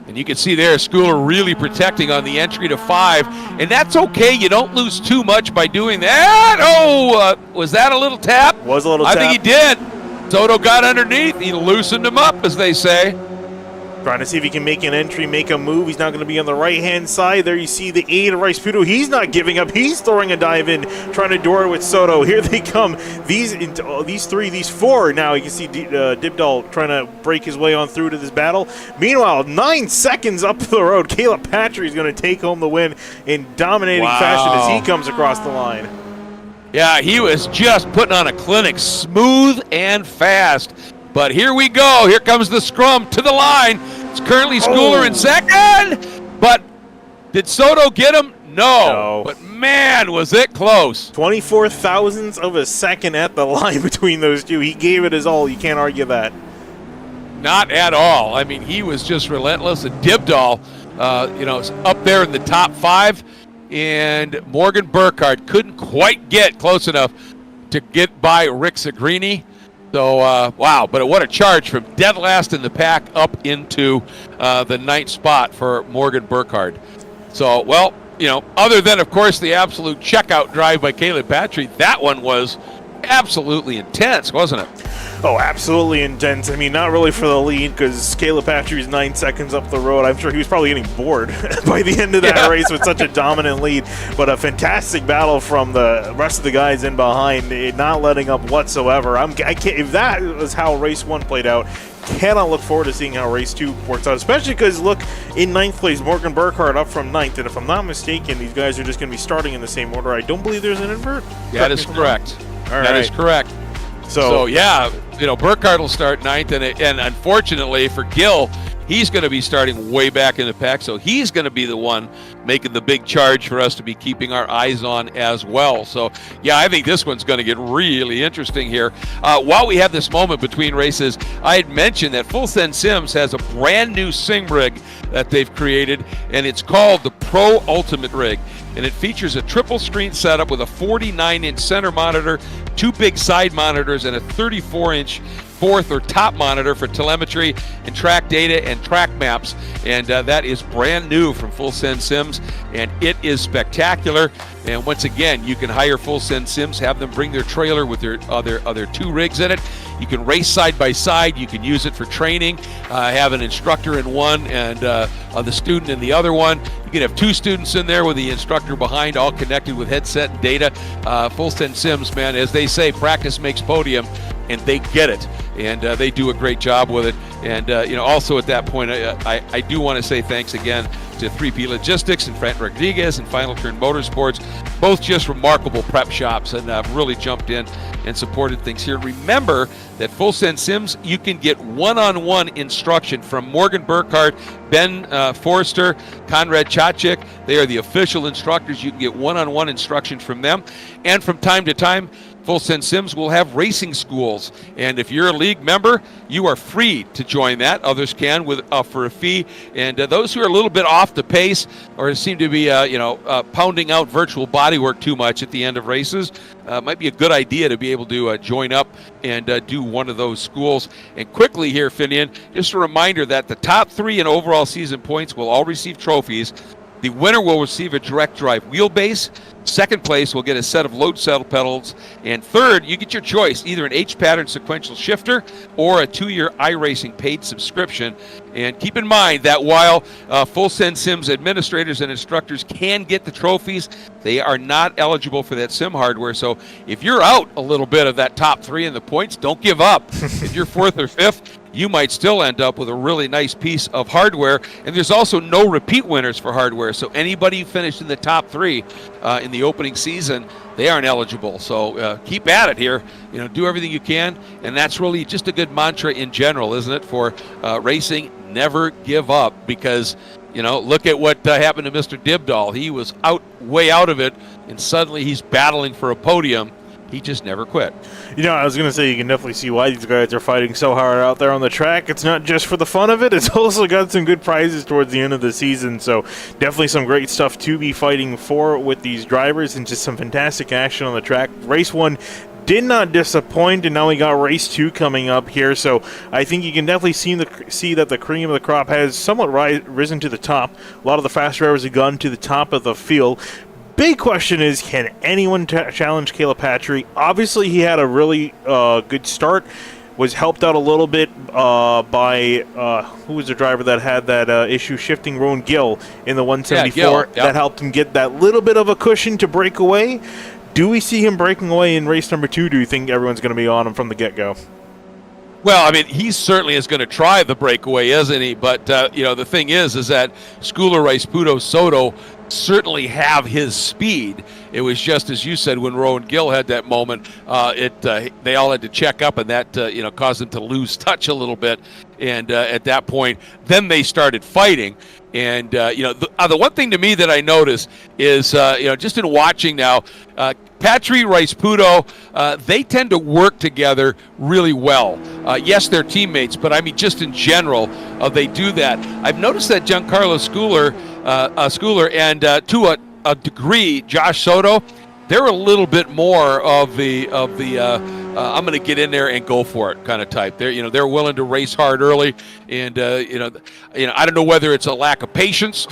And you can see there, Schooler really protecting on the entry to 5. And that's okay. You don't lose too much by doing that. Oh, was that a little tap? Was a little tap. I think he did. Soto got underneath. He loosened him up, as they say. Trying to see if he can make an entry, make a move. He's not going to be on the right-hand side. There you see the 8 of Rice Pudo. He's not giving up. He's throwing a dive in, trying to door it with Soto. Here they come. These 4. Now you can see Dibdal trying to break his way on through to this battle. Meanwhile, 9 seconds up the road, Caleb Patry is going to take home the win in dominating fashion as he comes across the line. Yeah, he was just putting on a clinic, smooth and fast. But here we go. Here comes the scrum to the line. It's currently Schooler in second. But did Soto get him? No. But man, was it close. 24 thousandths of a second at the line between those two. He gave it his all. You can't argue that. Not at all. I mean, he was just relentless. And Dibdal, up there in the top 5. And Morgan Burkhardt couldn't quite get close enough to get by Rick Sagrini. So, wow, but what a charge from dead last in the pack up into the 9th spot for Morgan Burkhardt. So, well, other than, of course, the absolute checkout drive by Caleb Patry, that one was absolutely intense, wasn't it? Oh, absolutely intense. I mean, not really for the lead because Caleb Patry's 9 seconds up the road. I'm sure he was probably getting bored by the end of that race with such a dominant lead. But a fantastic battle from the rest of the guys in behind, not letting up whatsoever. I can't, if that was how race 1 played out, cannot look forward to seeing how race 2 works out, especially because, look, in 9th place, Morgan Burkhardt up from 9th, and if I'm not mistaken, these guys are just going to be starting in the same order. I don't believe there's an invert. That is correct. That is correct. So yeah, Burkhardt will start 9th, and unfortunately for Gill, he's going to be starting way back in the pack, so he's going to be the one making the big charge for us to be keeping our eyes on as well. So, yeah, I think this one's going to get really interesting here. While we have this moment between races, I had mentioned that Full Send Sims has a brand new sim rig that they've created, and it's called the Pro Ultimate Rig. And it features a triple screen setup with a 49-inch center monitor, 2 big side monitors, and a 34-inch fourth or top monitor for telemetry and track data and track maps. And that is brand new from Full Send Sims, and it is spectacular. And once again, you can hire Full Send Sims, have them bring their trailer with their other 2 rigs in it. You can race side by side. You can use it for training, have an instructor in one and the student in the other one. You can have 2 students in there with the instructor behind, all connected with headset and data. Full Send Sims, man, as they say, practice makes podium, and they get it. And they do a great job with it. And, also at that point, I do want to say thanks again to 3P Logistics and Frank Rodriguez and Final Turn Motorsports, both just remarkable prep shops, and really jumped in and supported things here. Remember that Full Send Sims, you can get one-on-one instruction from Morgan Burkhardt, Ben Forrester, Conrad Chachik. They are the official instructors. You can get one-on-one instruction from them. And from time to time, Full Send Sims will have racing schools, and if you're a league member, you are free to join that. Others can for a fee, and those who are a little bit off the pace or seem to be pounding out virtual bodywork too much at the end of races, might be a good idea to be able to join up and do one of those schools. And quickly here, Finian, just a reminder that the top 3 in overall season points will all receive trophies. The winner will receive a direct drive wheelbase. Second place will get a set of load cell pedals. And third, you get your choice, either an H-pattern sequential shifter or a 2-year iRacing paid subscription. And keep in mind that while Full Send Sims administrators and instructors can get the trophies, they are not eligible for that sim hardware. So if you're out a little bit of that top 3 in the points, don't give up. If you're 4th or 5th, you might still end up with a really nice piece of hardware. And there's also no repeat winners for hardware. So anybody who finished in the top 3 in the opening season, they aren't eligible. So keep at it here. Do everything you can. And that's really just a good mantra in general, isn't it, for racing? Never give up, because look at what happened to Mr. Dibdal. He was way out of it, and suddenly he's battling for a podium. He just never quit. I was going to say, you can definitely see why these guys are fighting so hard out there on the track. It's not just for the fun of it. It's also got some good prizes towards the end of the season. So definitely some great stuff to be fighting for with these drivers, and just some fantastic action on the track. Race 1 did not disappoint, and now we got race 2 coming up here. So I think you can definitely see that the cream of the crop has somewhat risen to the top. A lot of the fast drivers have gone to the top of the field. Big question is, can anyone challenge Caleb Patry? Obviously, he had a really good start. was helped out a little bit by who was the driver that had that issue shifting, Rowan Gill in the 174. Gill, yep. That helped him get that little bit of a cushion to break away. Do we see him breaking away in race number 2? Do you think everyone's going to be on him from the get-go? Well, I mean, he certainly is going to try the breakaway, isn't he? But, the thing is that Schooler, Rice, Puto, Soto certainly have his speed. It was just as you said, when Rowan Gill had that moment, they all had to check up, and that caused them to lose touch a little bit. And at that point, then they started fighting. And the one thing to me that I notice is just in watching now, Patry, Rice, Puto, they tend to work together really well. Yes, they're teammates, but I mean, just in general, they do that. I've noticed that Giancarlo Schooler and to a degree, Josh Soto, they're a little bit more of the I'm going to get in there and go for it kind of type. They're willing to race hard early, and I don't know whether it's a lack of patience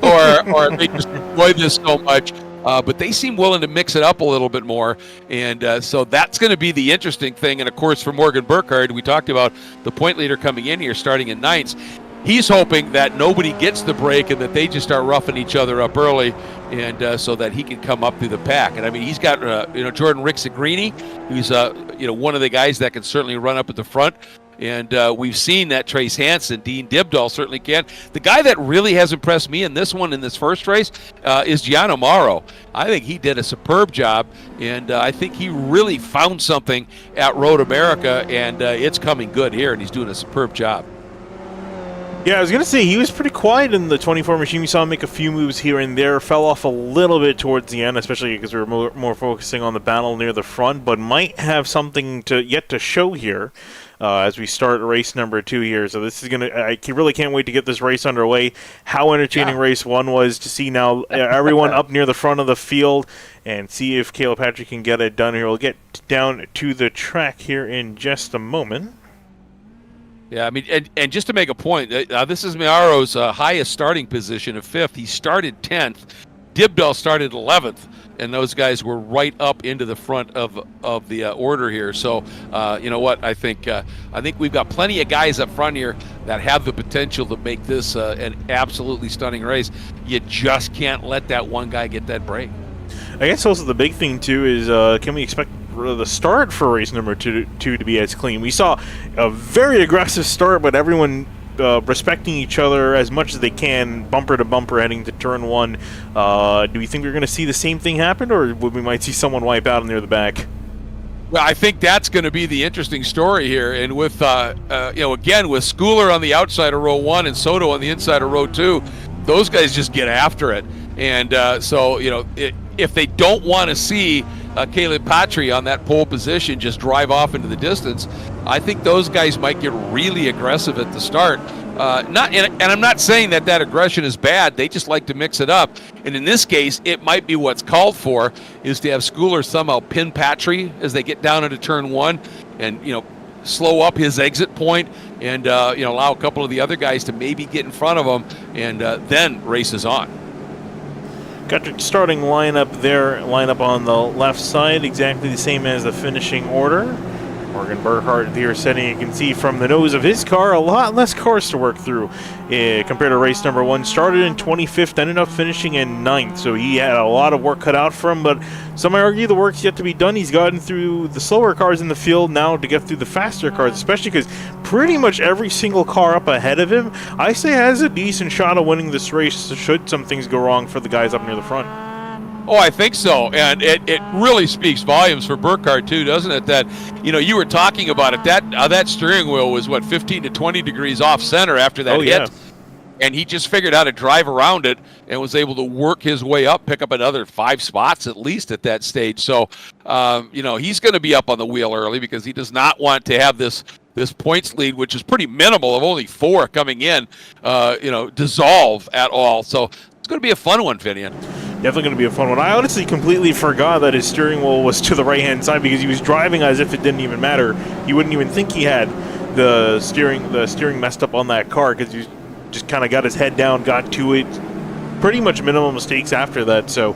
or they just enjoy this so much. But they seem willing to mix it up a little bit more, and so that's going to be the interesting thing. And of course, for Morgan Burkhardt, we talked about the point leader coming in here, starting in ninth. He's hoping that nobody gets the break and that they just start roughing each other up early, and so that he can come up through the pack. And I mean, he's got Jordan Rixagrini, who's one of the guys that can certainly run up at the front. And we've seen that Trace Hansen, Dean Dibdahl certainly can. The guy that really has impressed me in this first race, is Gianno Mauro. I think he did a superb job, and I think he really found something at Road America, and it's coming good here, and he's doing a superb job. Yeah, I was going to say, he was pretty quiet in the 24 machine. We saw him make a few moves here and there, fell off a little bit towards the end, especially because we were more focusing on the battle near the front, but might have something yet to show here as we start race number 2 here. So this is going to, I really can't wait to get this race underway. How entertaining race 1 was to see now everyone up near the front of the field and see if Caleb Patrick can get it done here. We'll get down to the track here in just a moment. Yeah, I mean, and just to make a point, this is Mauro's highest starting position of 5th. He started 10th. Dibdahl started 11th, and those guys were right up into the front of the order here. So, you know what? I think we've got plenty of guys up front here that have the potential to make this an absolutely stunning race. You just can't let that one guy get that break. I guess also the big thing, too, is can we expect the start for race number 2 to be as clean? We saw a very aggressive start, but everyone respecting each other as much as they can, bumper to bumper, heading to turn 1. Do we think we're going to see the same thing happen, or we might see someone wipe out near the back? Well, I think that's going to be the interesting story here, and with again, with Schooler on the outside of row 1 and Soto on the inside of row 2, those guys just get after it. And so if they don't want to see Caleb Patry on that pole position just drive off into the distance, I think those guys might get really aggressive at the start. And I'm not saying that aggression is bad. They just like to mix it up. And in this case, it might be what's called for is to have Schooler somehow pin Patry as they get down into turn 1 and, slow up his exit point and, allow a couple of the other guys to maybe get in front of him, and then races on. Got your starting lineup there, lineup on the left side, exactly the same as the finishing order. Morgan Burkhardt here setting, you can see from the nose of his car, a lot less cars to work through compared to race number 1. Started in 25th, ended up finishing in 9th, so he had a lot of work cut out for him, but some might argue the work's yet to be done. He's gotten through the slower cars in the field now to get through the faster cars, especially because pretty much every single car up ahead of him, I say, has a decent shot of winning this race should some things go wrong for the guys up near the front. Oh, I think so, and it really speaks volumes for Burkhardt too, doesn't it? That you were talking about it. That steering wheel was 15 to 20 degrees off center after that hit, and he just figured out how to drive around it and was able to work his way up, pick up another 5 spots at least at that stage. So, he's going to be up on the wheel early because he does not want to have this points lead, which is pretty minimal of only 4 coming in, dissolve at all. So it's going to be a fun one, Finian. Definitely going to be a fun one. I honestly completely forgot that his steering wheel was to the right-hand side because he was driving as if it didn't even matter. You wouldn't even think he had the steering messed up on that car because he just kind of got his head down, got to it. Pretty much minimal mistakes after that. So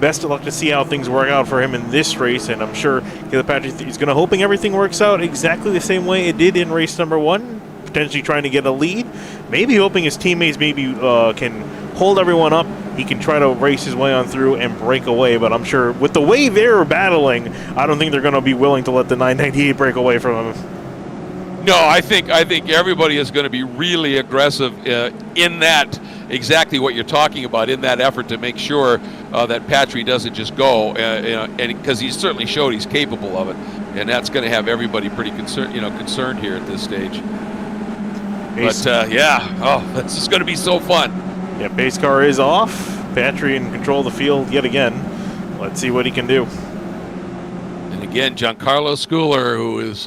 best of luck to see how things work out for him in this race, and I'm sure Caleb Patrick is going to hoping everything works out exactly the same way it did in race number 1, potentially trying to get a lead, maybe hoping his teammates can hold everyone up. He can try to race his way on through and break away, but I'm sure with the way they're battling, I don't think they're going to be willing to let the 998 break away from him. No, I think everybody is going to be really aggressive in that, exactly what you're talking about, in that effort to make sure that Patry doesn't just go, and because he's certainly showed he's capable of it, and that's going to have everybody pretty concerned here at this stage. But this is going to be so fun. Yeah, pace car is off. Patry in control of the field yet again. Let's see what he can do. And again, Giancarlo Schooler, who is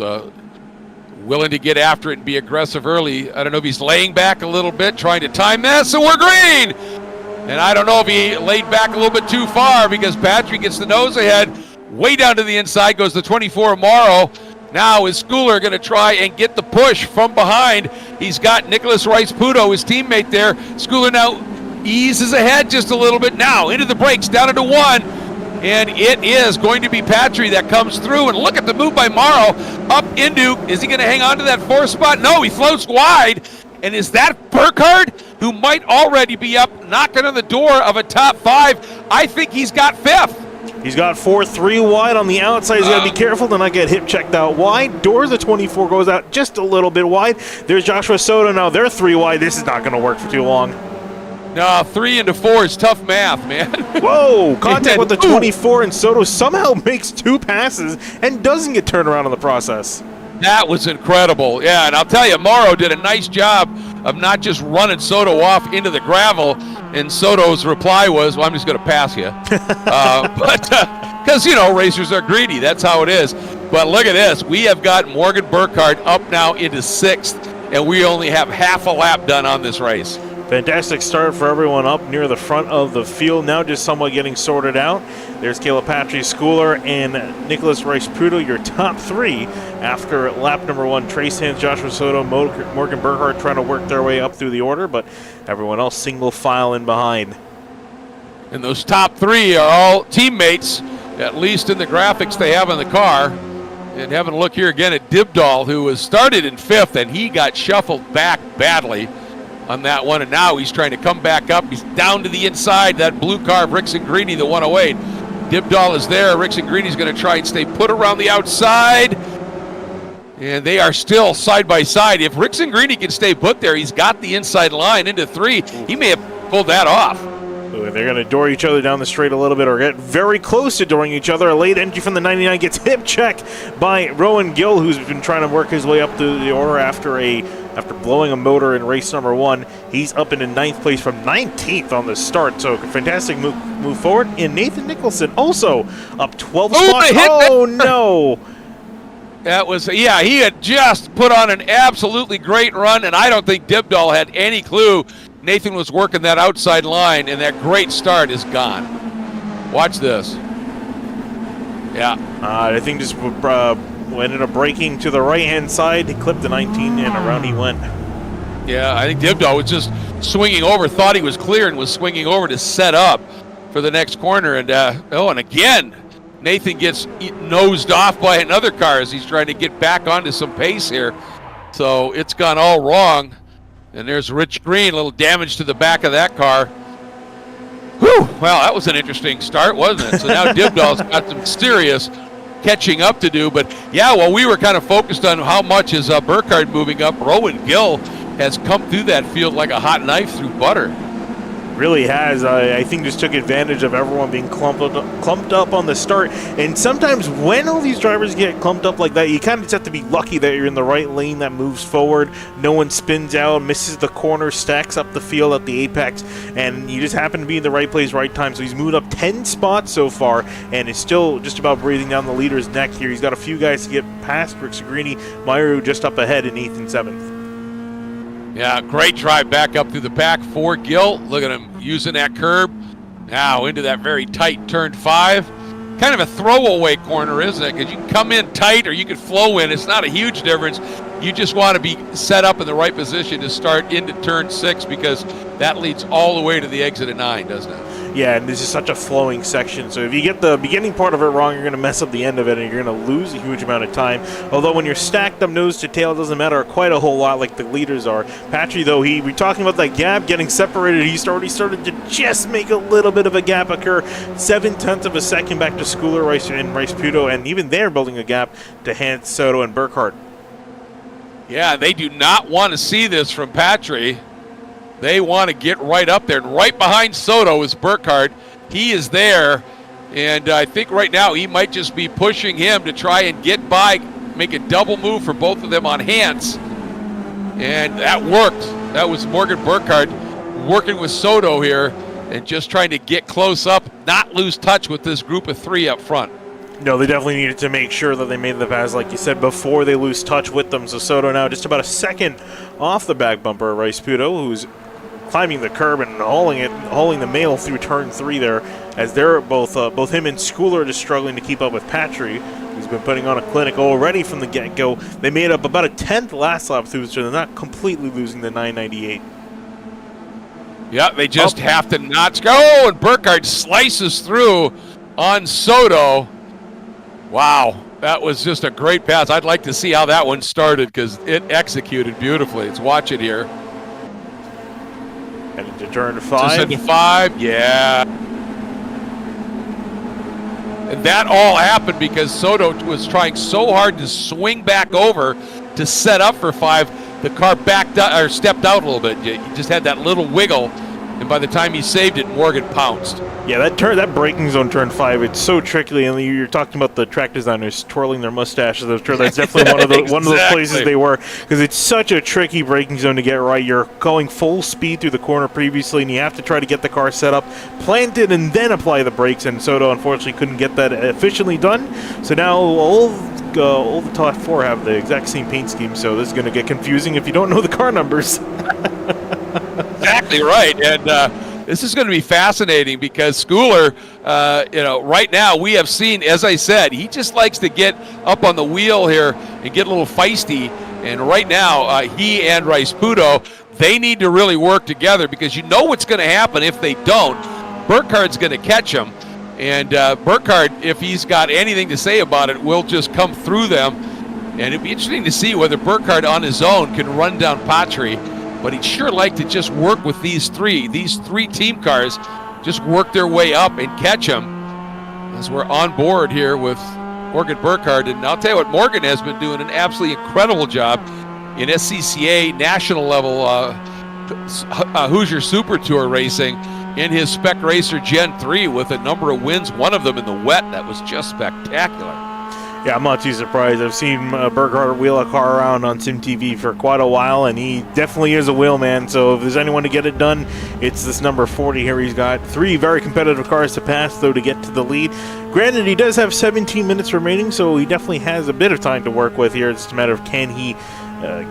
willing to get after it and be aggressive early. I don't know if he's laying back a little bit, trying to time this, and we're green! And I don't know if he laid back a little bit too far, because Patry gets the nose ahead, way down to the inside, goes the 24 Morrow. Now is Schooler going to try and get the push from behind? He's got Nicholas Rice-Puto, his teammate there. Schooler now eases ahead just a little bit. Now into the brakes, down into 1. And it is going to be Patry that comes through. And look at the move by Morrow up into, is he going to hang on to that 4th spot? No, he floats wide. And is that Burkhardt, who might already be up, knocking on the door of a top 5? I think he's got 5th. He's got 4-3 wide on the outside. He's got to be careful to not get hip checked out wide. Doors of 24 goes out just a little bit wide. There's Joshua Soto now. They're 3 wide. This is not going to work for too long. No, 3 into 4 is tough math, man. Whoa! Contact with the 24, and Soto somehow makes 2 passes and doesn't get turned around in the process. That was incredible. Yeah, and I'll tell you, Morrow did a nice job of not just running Soto off into the gravel, and Soto's reply was, well, I'm just going to pass you. Because, racers are greedy. That's how it is. But look at this. We have got Morgan Burkhardt up now into 6th, and we only have half a lap done on this race. Fantastic start for everyone up near the front of the field. Now just somewhat getting sorted out. There's Caleb Patry, Schooler, and Nicholas Rice-Puto, your top 3 after lap number 1. Trace Hands, Joshua Soto, Morgan Burkhardt trying to work their way up through the order, but everyone else single file in behind. And those top 3 are all teammates, at least in the graphics they have in the car. And having a look here again at Dibdahl, who was started in 5th, and he got shuffled back badly on that one, and now he's trying to come back up. He's down to the inside, that blue car of Rickson Greeny, the 108. Dibdahl is there. Rickson Greeny's going to try and stay put around the outside, and they are still side by side. If Rickson Greeny can stay put there, he's got the inside line into 3. He may have pulled that off. Ooh, they're going to door each other down the straight a little bit, or get very close to dooring each other. A late entry from the 99 gets hip check by Rowan Gill, who's been trying to work his way up through the order after blowing a motor in race number 1. He's up into 9th place from 19th on the start. So fantastic move forward. And Nathan Nicholson also up 12 spots. Oh, no. That was, he had just put on an absolutely great run, and I don't think Dibdahl had any clue Nathan was working that outside line, and that great start is gone. Watch this. Yeah. I think just ended up braking to the right-hand side. He clipped the 19, and around he went. Yeah, I think Dibdahl was just swinging over, thought he was clear, and was swinging over to set up for the next corner. And, and again, Nathan gets nosed off by another car as he's trying to get back onto some pace here. So it's gone all wrong. And there's Rich Green, a little damage to the back of that car. Whew, well, that was an interesting start, wasn't it? So now Dibdahl's got some serious catching up to do. But, yeah, while we were kind of focused on how much is Burkhardt moving up, Rowan Gill has come through that field like a hot knife through butter. Really has. I think just took advantage of everyone being clumped up on the start. And sometimes when all these drivers get clumped up like that, you kind of just have to be lucky that you're in the right lane that moves forward. No one spins out, misses the corner, stacks up the field at the apex, and you just happen to be in the right place, right time. So he's moved up 10 spots so far, and is still just about breathing down the leader's neck here. He's got a few guys to get past Rick Sagrini, Myru just up ahead in 8th and 7th. Yeah, great drive back up through the pack for Gill. Look at him using that curb. Now into that very tight turn 5. Kind of a throwaway corner, isn't it? Because you can come in tight or you can flow in. It's not a huge difference. you just want to be set up in the right position to start into turn 6 because that leads all the way to the exit of 9, doesn't it? Yeah, and this is such a flowing section, so if you get the beginning part of it wrong, you're going to mess up the end of it, and you're going to lose a huge amount of time. Although when you're stacked up nose to tail, it doesn't matter quite a whole lot like the leaders are. Patry, though, we're talking about that gap getting separated. He's already started to just make a little bit of a gap occur. 0.7 of a second back to Schooler, Rice, and Rice Puto, and even they're building a gap to Hans, Soto, and Burkhardt. Yeah, they do not want to see this from Patry. They want to get right up there. And right behind Soto is Burkhardt. He is there. And I think right now he might just be pushing him to try and get by, make a double move for both of them on Hans. And that worked. That was Morgan Burkhardt working with Soto here and just trying to get close up, not lose touch with this group of 3 up front. No, they definitely needed to make sure that they made the pass, like you said, before they lose touch with them. So Soto now just about a second off the back bumper of Rice Puto, who's climbing the curb and hauling the mail through turn 3 there, as they're both him and Schooler just struggling to keep up with Patry, who's been putting on a clinic already from the get-go. They made up about a 10th last lap through, so they're not completely losing the 998. Yeah, they just have to not go. Oh, and Burkhardt slices through on Soto. Wow, that was just a great pass. I'd like to see how that one started because it executed beautifully. Let's watch it here. And into turn 5. Just into 5, yeah. And that all happened because Soto was trying so hard to swing back over to set up for 5. The car backed up, or stepped out a little bit. He just had that little wiggle, and by the time he saved it, Morgan pounced. Yeah, that braking zone turn 5, it's so tricky. And you're talking about the track designers twirling their mustaches. I'm sure that's definitely one of those places they were, because it's such a tricky braking zone to get right. You're going full speed through the corner previously, and you have to try to get the car set up, planted, and then apply the brakes. And Soto unfortunately couldn't get that efficiently done. So now all the top 4 have the exact same paint scheme. So this is going to get confusing if you don't know the car numbers. Exactly right, and this is going to be fascinating because Schooler, right now we have seen, as I said, he just likes to get up on the wheel here and get a little feisty. And right now, he and Rice Puto, they need to really work together because you know what's going to happen if they don't. Burkhardt's going to catch him, and Burkhardt, if he's got anything to say about it, will just come through them. And it'd be interesting to see whether Burkhardt on his own can run down Patry. But he'd sure like to just work with these three team cars, just work their way up and catch him as we're on board here with Morgan Burkhardt. And I'll tell you what, Morgan has been doing an absolutely incredible job in SCCA national level Hoosier Super Tour racing in his Spec Racer Gen 3 with a number of wins, one of them in the wet. That was just spectacular. Yeah, I'm not too surprised. I've seen Burkhardt wheel a car around on SimTV for quite a while, and he definitely is a wheelman. So if there's anyone to get it done, it's this number 40 here. He's got 3 very competitive cars to pass, though, to get to the lead. Granted, he does have 17 minutes remaining, so he definitely has a bit of time to work with here. It's just a matter of can he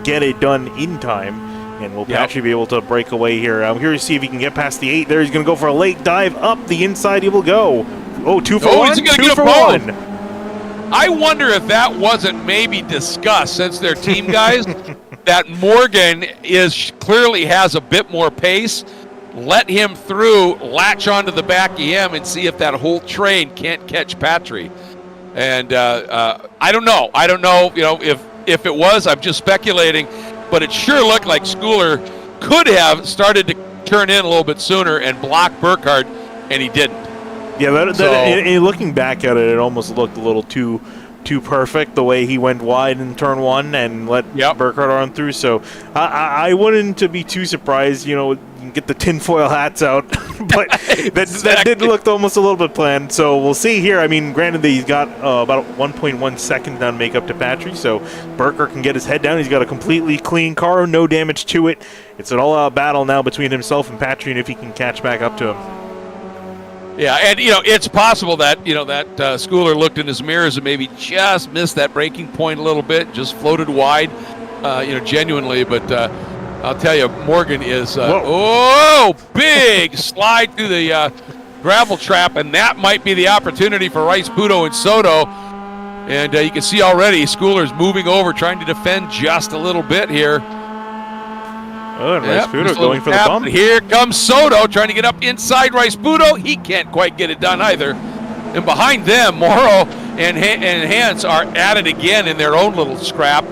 get it done in time. And will Patry be able to break away here? I'm curious to see if he can get past the 8 there. He's going to go for a late dive up the inside. He will go. Oh, 2 for 1. He's going to get a bone. I wonder if that wasn't maybe discussed since they're team guys, that Morgan clearly has a bit more pace. Let him through, latch onto the back of him, and see if that whole train can't catch Patry. And I don't know. I don't know. If it was, I'm just speculating. But it sure looked like Schooler could have started to turn in a little bit sooner and block Burkhardt, and he didn't. Yeah, looking back at it, it almost looked a little too perfect the way he went wide in turn 1 and let Burkhardt run through. So I wouldn't be too surprised. You can get the tinfoil hats out, but that did look almost a little bit planned. So we'll see here. I mean, granted that he's got about 1.1 seconds down to make up to Patry, so Burkhardt can get his head down. He's got a completely clean car, no damage to it. It's an all-out battle now between himself and Patry, and if he can catch back up to him. Yeah, and it's possible that that Schooler looked in his mirrors and maybe just missed that braking point a little bit, just floated wide, genuinely. But I'll tell you, Morgan is big slide through the gravel trap, and that might be the opportunity for Rice Puto and Soto. And you can see already Schooler's moving over, trying to defend just a little bit here. Oh, and Rasputo going for the bump. Here comes Soto trying to get up inside Rasputo. He can't quite get it done either. And behind them, Morrow and Hans are at it again in their own little scrap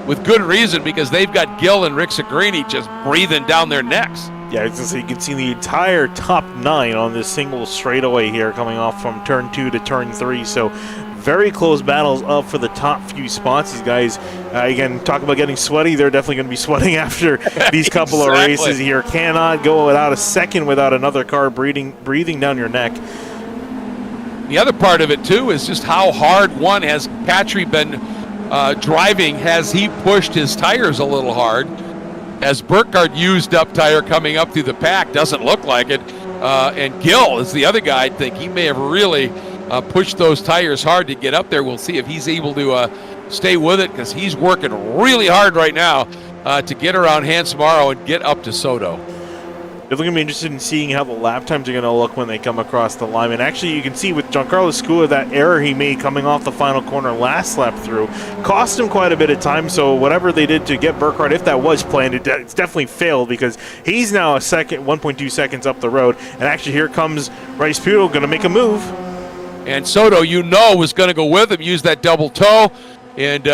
with good reason, because they've got Gill and Rick Sagrini just breathing down their necks. Yeah, so you can see the entire top 9 on this single straightaway here coming off from turn 2 to turn 3. So very close battles up for the top few spots. These guys, again, talk about getting sweaty. They're definitely going to be sweating after these couple of races here. Cannot go without a second without another car breathing down your neck. The other part of it, too, is just how hard one has Patry been driving. Has he pushed his tires a little hard? As Burkhardt used up tire coming up through the pack, doesn't look like it. And Gill is the other guy. I think he may have really pushed those tires hard to get up there. We'll see if he's able to stay with it, because he's working really hard right now to get around Hans Morrow and get up to Soto. Definitely going to be interested in seeing how the lap times are going to look when they come across the line. And actually, you can see with Giancarlo Scuola, that error he made coming off the final corner last lap through cost him quite a bit of time. So whatever they did to get Burkhardt, if that was planned, it's definitely failed, because he's now a second, 1.2 seconds up the road. And actually, here comes Rasputo going to make a move. And Soto, was going to go with him, use that double toe. And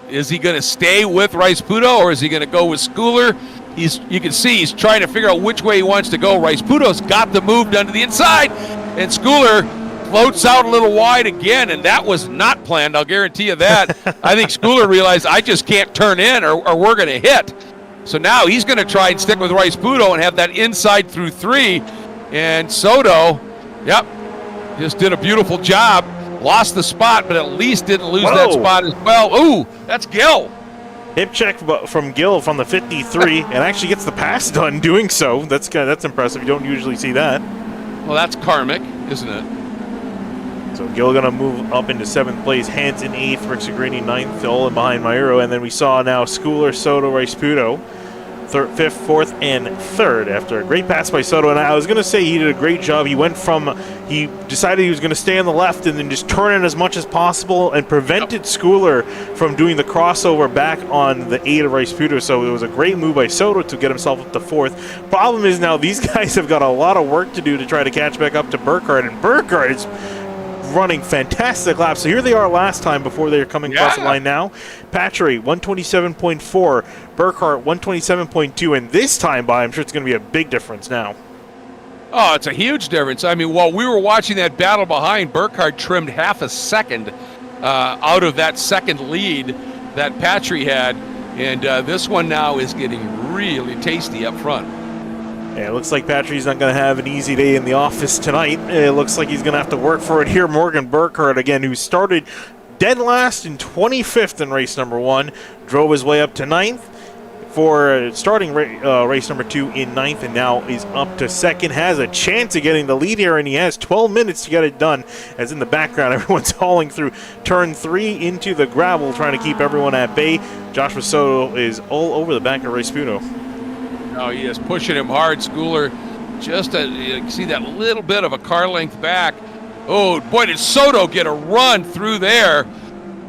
is he going to stay with Rasputo, or is he going to go with Schooler? You can see he's trying to figure out which way he wants to go. Rasputo's got the move done to the inside, and Schooler floats out a little wide again, and that was not planned, I'll guarantee you that. I think Schooler realized, I just can't turn in or we're going to hit. So now he's going to try and stick with Rasputo and have that inside through 3. And Soto, just did a beautiful job. Lost the spot, but at least didn't lose that spot as well. Ooh, that's Gill. Hip check from Gill from the 53, and actually gets the pass done doing so. That's impressive. You don't usually see that. Well, that's karmic, isn't it? So Gill going to move up into 7th place. Hans in 8th, Rick Sagrini 9th, all in behind Mauro. And then we saw now Schooler, Soto, Rasputo, 5th, 4th, and 3rd after a great pass by Soto. And I was going to say he did a great job. He decided he was going to stay on the left and then just turn in as much as possible and prevented Schooler from doing the crossover back on the 8 of Rasputo. So it was a great move by Soto to get himself up to 4th. Problem is now these guys have got a lot of work to do to try to catch back up to Burkhardt, and Burkhardt is running fantastic laps. So here they are last time before they're coming across the line now. Patry, 127.4. Burkhardt, 127.2. And this time by, I'm sure it's going to be a big difference now. Oh, it's a huge difference. I mean, while we were watching that battle behind, Burkhardt trimmed half a second out of that second lead that Patry had. And this one now is getting really tasty up front. Yeah, it looks like Patry's not going to have an easy day in the office tonight. It looks like he's going to have to work for it here. Morgan Burkhardt, again, who started dead last and 25th in race number 1, drove his way up to 9th for starting race number 2 in 9th, and now is up to 2nd. Has a chance of getting the lead here, and he has 12 minutes to get it done. As in the background, everyone's hauling through turn 3 into the gravel, trying to keep everyone at bay. Joshua Soto is all over the back of Rasputo. Oh, he is pushing him hard. Schooler just you see that little bit of a car length back. Oh, boy, did Soto get a run through there.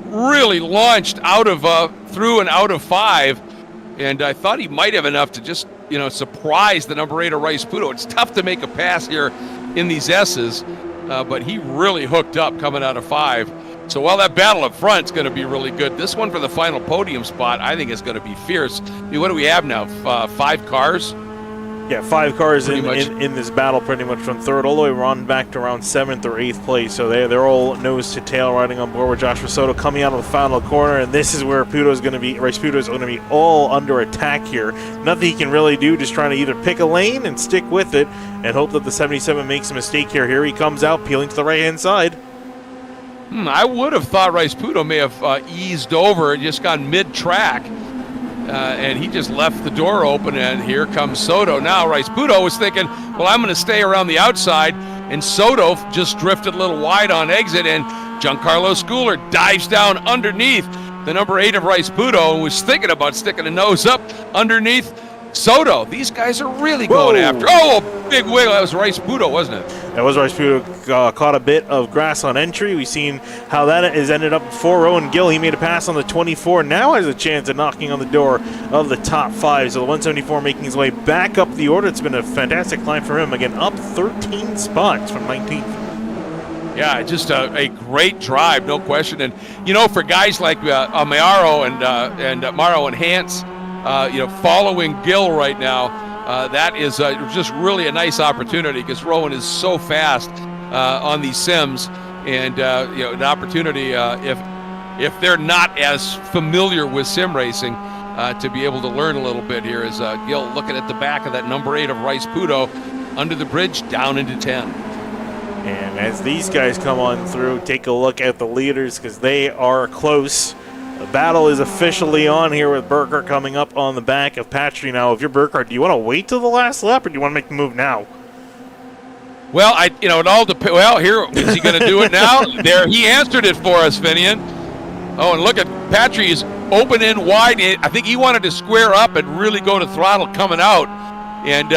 Really launched out of through and out of 5. And I thought he might have enough to just, surprise the number 8 of Rasputo. It's tough to make a pass here in these S's, but he really hooked up coming out of 5. So while that battle up front is going to be really good, this one for the final podium spot, I think, is going to be fierce. I mean, what do we have now? 5 cars? Yeah, 5 cars in this battle, pretty much from 3rd all the way around back to around 7th or 8th place. So they're all nose to tail riding on board with Joshua Soto coming out of the final corner, and this is where Rasputo is going to be all under attack here. Nothing he can really do, just trying to either pick a lane and stick with it and hope that the 77 makes a mistake here. Here he comes out, peeling to the right-hand side. I would have thought Rasputo may have eased over and just gone mid-track. And he just left the door open, and here comes Soto. Now Rasputo was thinking, well, I'm going to stay around the outside, and Soto just drifted a little wide on exit, and Giancarlo Schooler dives down underneath the number 8 of Rasputo and was thinking about sticking a nose up underneath Soto, these guys are really going after. Oh, a big wiggle. That was Rice Pudo, wasn't it? That was Rice Pudo. Caught a bit of grass on entry. We've seen how that has ended up for Rowan Gill. He made a pass on the 24. Now has a chance at knocking on the door of the top 5. So the 174 making his way back up the order. It's been a fantastic climb for him. Again, up 13 spots from 19th. Yeah, just a great drive, no question. And, you know, for guys like Amaro and Morrow and Hance, following Gill right now, that is just really a nice opportunity because Rowan is so fast on these sims, and an opportunity if they're not as familiar with sim racing to be able to learn a little bit here. As Gill looking at the back of that number 8 of Rice Pudo, under the bridge, down into 10. And as these guys come on through, take a look at the leaders because they are close. The battle is officially on here with Burkhardt coming up on the back of Patry. Now, if you're Burkhardt, do you want to wait till the last lap or do you want to make the move now? Well, it all depends. Well, here, is he going to do it now? There, he answered it for us, Finian. Oh, and look at Patry is open in wide. I think he wanted to square up and really go to throttle coming out. And,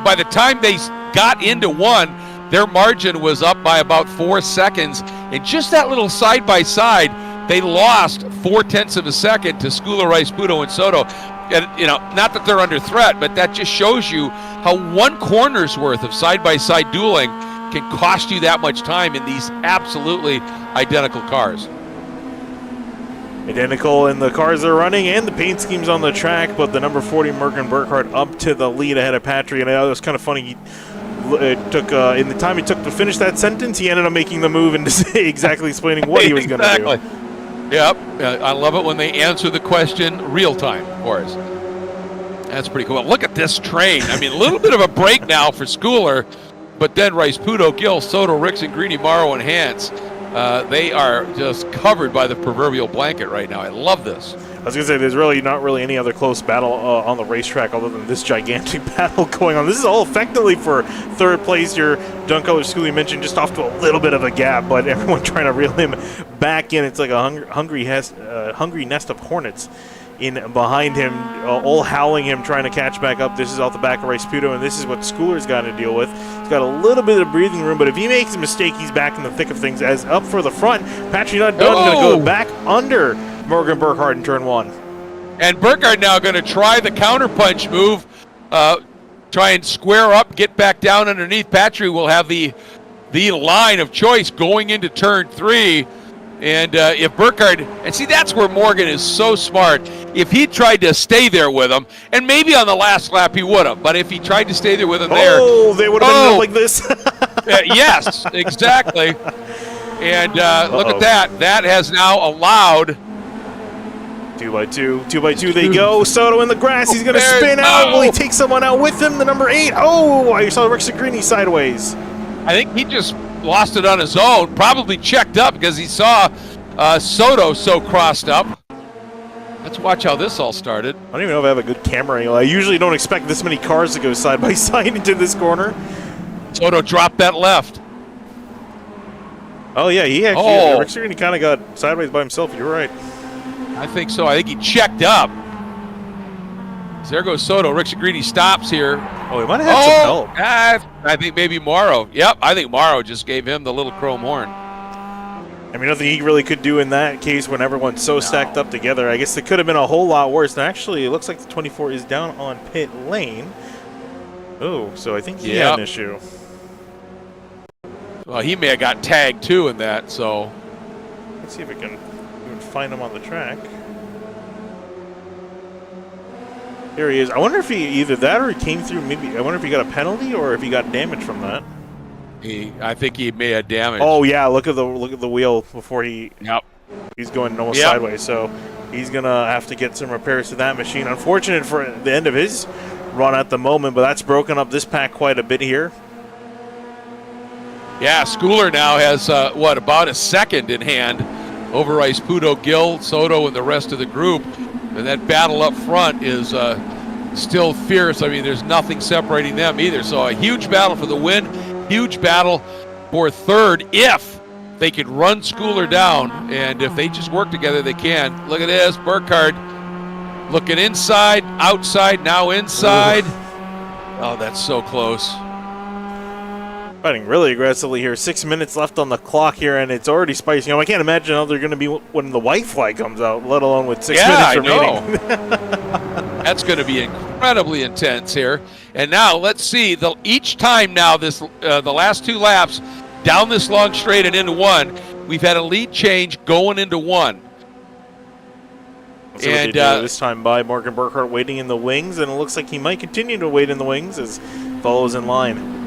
by the time they got into one, their margin was up by about 4 seconds. And just that little side-by-side, they lost 0.4 of a second to Schooler, Rice Pudo, and Soto. And, not that they're under threat, but that just shows you how 1 corner's worth of side-by-side dueling can cost you that much time in these absolutely identical cars. Identical in the cars they're running and the paint schemes on the track, but the number 40 Morgan Burkhardt up to the lead ahead of Patry. And it was kind of funny. It took in the time he took to finish that sentence, he ended up making the move and exactly explaining what he was going to do. Yep, I love it when they answer the question real time, of course. That's pretty cool. Look at this train. I mean, a little bit of a break now for Schooler, but then Rice Pudo, Gill, Soto, Rickson, Greeny, Morrow, and Hance. They are just covered by the proverbial blanket right now. I love this. I was going to say, there's really not really any other close battle on the racetrack other than this gigantic battle going on. This is all effectively for third place here. Dunco, as Schooley mentioned, just off to a little bit of a gap, but everyone trying to reel him back in. It's like a hungry nest of hornets in behind him, all howling him, trying to catch back up. This is off the back of Rice Pudo, and this is what Schooler's got to deal with. He's got a little bit of breathing room, but if he makes a mistake, he's back in the thick of things. As up for the front, Patry not done, going to go back under Morgan Burkhardt in turn 1. And Burkhardt now going to try the counterpunch move, try and square up, get back down underneath. Patry will have the line of choice going into turn 3. And if Burkhardt, and see, that's where Morgan is so smart. If he tried to stay there with him, and maybe on the last lap he would have, but if he tried to stay there with him they would have been like this. Yes, exactly. And look at that. That has now allowed 2x2 they go. Soto in the grass. He's going to spin out. Will he take someone out with him? The number 8. Oh, I saw Rick Sagrini sideways. I think he just lost it on his own. Probably checked up because he saw Soto so crossed up. Let's watch how this all started. I don't even know if I have a good camera angle. I usually don't expect this many cars to go side by side into this corner. Soto dropped that left. Oh, yeah, he actually, Rick Sagrini kind of got sideways by himself. You're right. I think so. I think he checked up. So there goes Soto. Rick Sagrini stops here. Oh, he might have had some help. I think maybe Morrow. Yep, I think Morrow just gave him the little chrome horn. I mean, nothing he really could do in that case when everyone's so stacked up together. I guess it could have been a whole lot worse. And actually, it looks like the 24 is down on pit lane. Oh, so I think he had an issue. Well, he may have got tagged too in that, so. Let's see if we can even find him on the track. Here he is. I wonder if he either that or he came through. Maybe I wonder if he got a penalty or if he got damage from that. I think he may have damage. Oh yeah, look at the wheel before he. Yep. He's going almost sideways, so he's gonna have to get some repairs to that machine. Unfortunate for the end of his run at the moment, but that's broken up this pack quite a bit here. Yeah, Schooler now has about a second in hand over Rice Pudo, Gill, Soto, and the rest of the group. And that battle up front is still fierce. I mean, there's nothing separating them either. So a huge battle for the win, huge battle for third if they could run Schooler down. And if they just work together, they can. Look at this, Burkhardt Looking inside, outside, now inside. Ooh. Oh, that's so close. Fighting really aggressively here. 6 minutes left on the clock here, and it's already spicing up. I can't imagine how they're going to be when the white flag comes out, let alone with 6 minutes remaining. That's going to be incredibly intense here. And now let's see. Each time now, the last 2 laps down this long straight and into one, we've had a lead change going into one. Let's see what they do this time by Morgan Burkhardt waiting in the wings, and it looks like he might continue to wait in the wings as follows in line.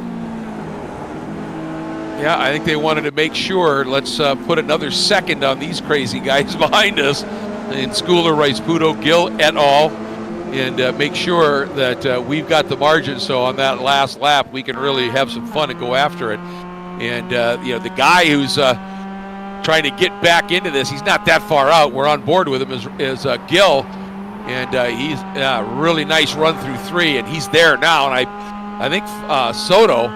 Yeah, I think they wanted to make sure, let's put another second on these crazy guys behind us, in Schooler, Rice-Puto, Gill, et al., and make sure that we've got the margin so on that last lap we can really have some fun and go after it. And, the guy who's trying to get back into this, he's not that far out. We're on board with him, is Gill, and he's really nice run through 3, and he's there now. And I think Soto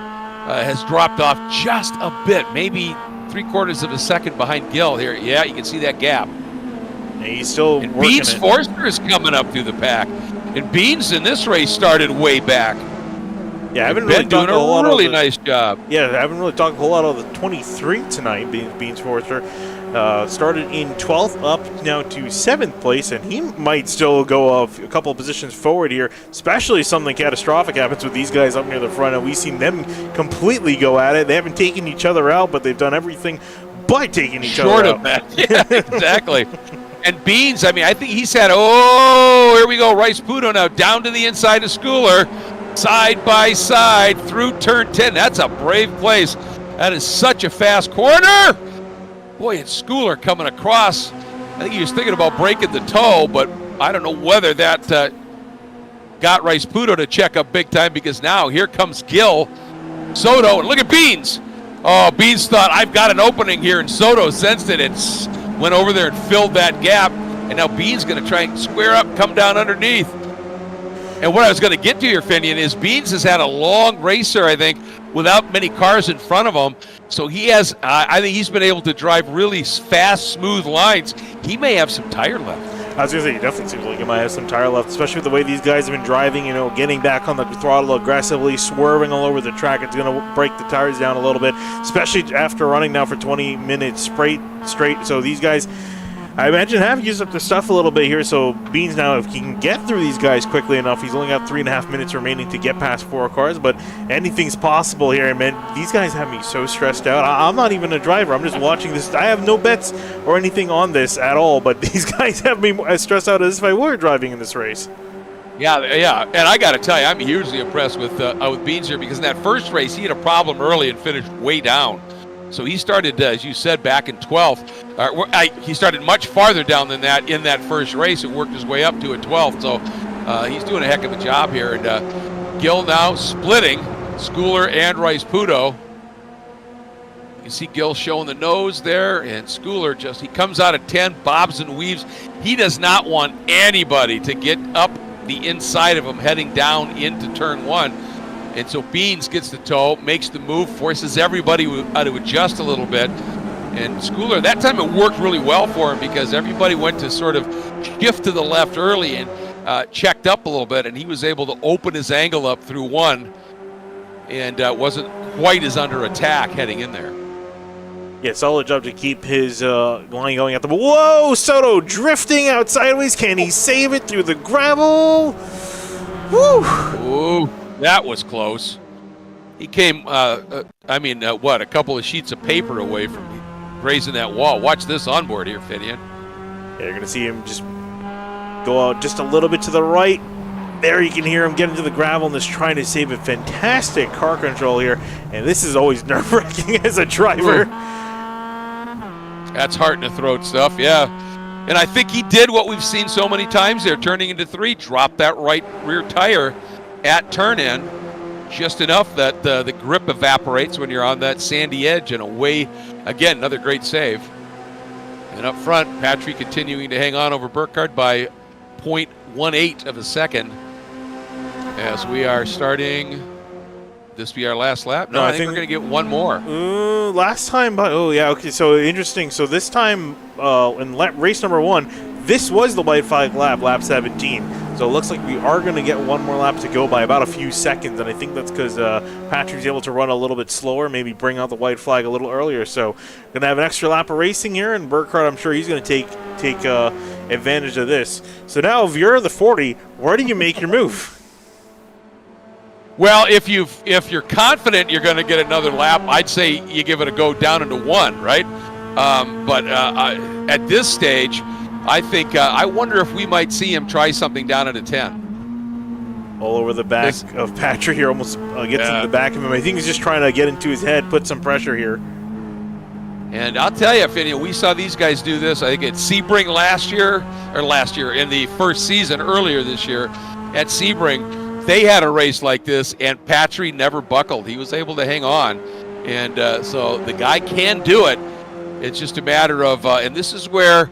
has dropped off just a bit, maybe 3/4 of a second behind Gill here. Yeah, you can see that gap. And he's still and working Beans Forster is coming up through the pack. And Beans in this race started way back. Yeah, I haven't really doing a really nice job. Yeah, I haven't really talked a whole lot of the 23 tonight, Beans Forster. Started in 12th, up now to 7th place, and he might still go a couple of positions forward here, especially if something catastrophic happens with these guys up near the front, and we've seen them completely go at it. They haven't taken each other out, but they've done everything but taking each other out. Short of that. Yeah, exactly. And Beans, I think he said, oh, here we go, Rice-Puto now down to the inside of Schooler, side by side through turn 10. That's a brave place. That is such a fast corner. Boy, it's Schooler coming across. I think he was thinking about breaking the toe, but I don't know whether that got Rice-Puto to check up big time, because now here comes Gill, Soto, and look at Beans. Oh, Beans thought, I've got an opening here, and Soto sensed it and went over there and filled that gap. And now Beans going to try and square up, come down underneath. And what I was going to get to here, Finian, is Beans has had a long racer, I think, without many cars in front of him. So he has, I think he's been able to drive really fast, smooth lines. He may have some tire left. I was going to say, he definitely seems like he might have some tire left, especially with the way these guys have been driving, getting back on the throttle aggressively, swerving all over the track. It's going to break the tires down a little bit, especially after running now for 20 minutes straight. So these guys, I imagine, have used up the stuff a little bit here. So Beans now, if he can get through these guys quickly enough, he's only got 3.5 minutes remaining to get past 4 cars, but anything's possible here. And man, these guys have me so stressed out. I'm not even a driver. I'm just watching this. I have no bets or anything on this at all, but these guys have me as stressed out as if I were driving in this race. Yeah, and I got to tell you, I'm hugely impressed with Beans here, because in that first race, he had a problem early and finished way down. So he started, as you said, back in 12th. He started much farther down than that in that first race and worked his way up to a 12th. So he's doing a heck of a job here. And Gill now splitting Schooler and Rice-Puto. You can see Gill showing the nose there, and Schooler he comes out at 10, bobs and weaves. He does not want anybody to get up the inside of him heading down into turn 1. And so Beans gets the toe, makes the move, forces everybody to adjust a little bit. And Schooler, that time it worked really well for him, because everybody went to sort of shift to the left early and checked up a little bit, and he was able to open his angle up through 1 and wasn't quite as under attack heading in there. Yeah, solid job to keep his line going at the... Whoa, Soto drifting out sideways. Can he save it through the gravel? Woo! Ooh. That was close. He came, a couple of sheets of paper away from grazing that wall. Watch this onboard here, Finian. Yeah, you're going to see him just go out just a little bit to the right. There you can hear him get into the gravel and just trying to save a fantastic car control here. And this is always nerve-wracking as a driver. Ooh. That's heart in the throat stuff, yeah. And I think he did what we've seen so many times there, turning into 3, drop that right rear tire at turn-in, just enough that the grip evaporates when you're on that sandy edge, and away again. Another great save. And up front, Patrick continuing to hang on over Burkhardt by 0.18 of a second as we are starting. This be our last lap? No, I think we're going to get one more. Last time, oh yeah, okay. So interesting. So this time in race number 1, This was the white flag lap, lap 17. So it looks like we are going to get one more lap to go by about a few seconds, and I think that's because Patrick's able to run a little bit slower, maybe bring out the white flag a little earlier. So going to have an extra lap of racing here, and Burkhardt, I'm sure he's going to take advantage of this. So now, if you're the 40, where do you make your move? Well, if you're confident you're going to get another lap, I'd say you give it a go down into 1, right? But at this stage, I think I wonder if we might see him try something down into 10. All over the back of Patrick here, almost gets into the back of him. I think he's just trying to get into his head, put some pressure here. And I'll tell you, if we saw these guys do this, I think at Sebring last year in the first season earlier this year at Sebring, they had a race like this, and Patry never buckled. He was able to hang on, and so the guy can do it. It's just a matter of, and this is where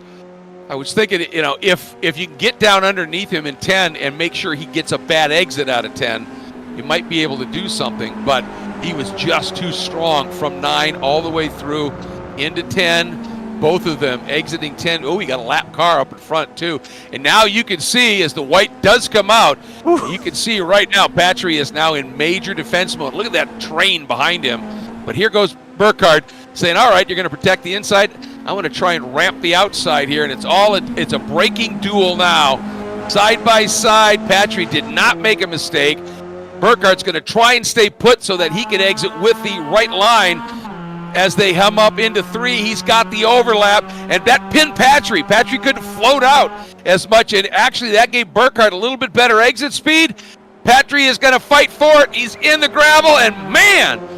I was thinking, if you can get down underneath him in 10 and make sure he gets a bad exit out of 10, you might be able to do something. But he was just too strong from 9 all the way through into 10. Both of them exiting 10. Oh, he got a lap car up in front too. And now you can see as the white does come out, you can see right now Patry is now in major defense mode. Look at that train behind him. But here goes Burkhardt saying, all right, you're going to protect the inside. I'm going to try and ramp the outside here, and it's a braking duel now. Side by side, Patry did not make a mistake. Burkhardt's going to try and stay put so that he can exit with the right line as they hum up into 3. He's got the overlap, and that pinned Patry. Patry couldn't float out as much, and actually that gave Burkhardt a little bit better exit speed. Patry is going to fight for it. He's in the gravel, and man,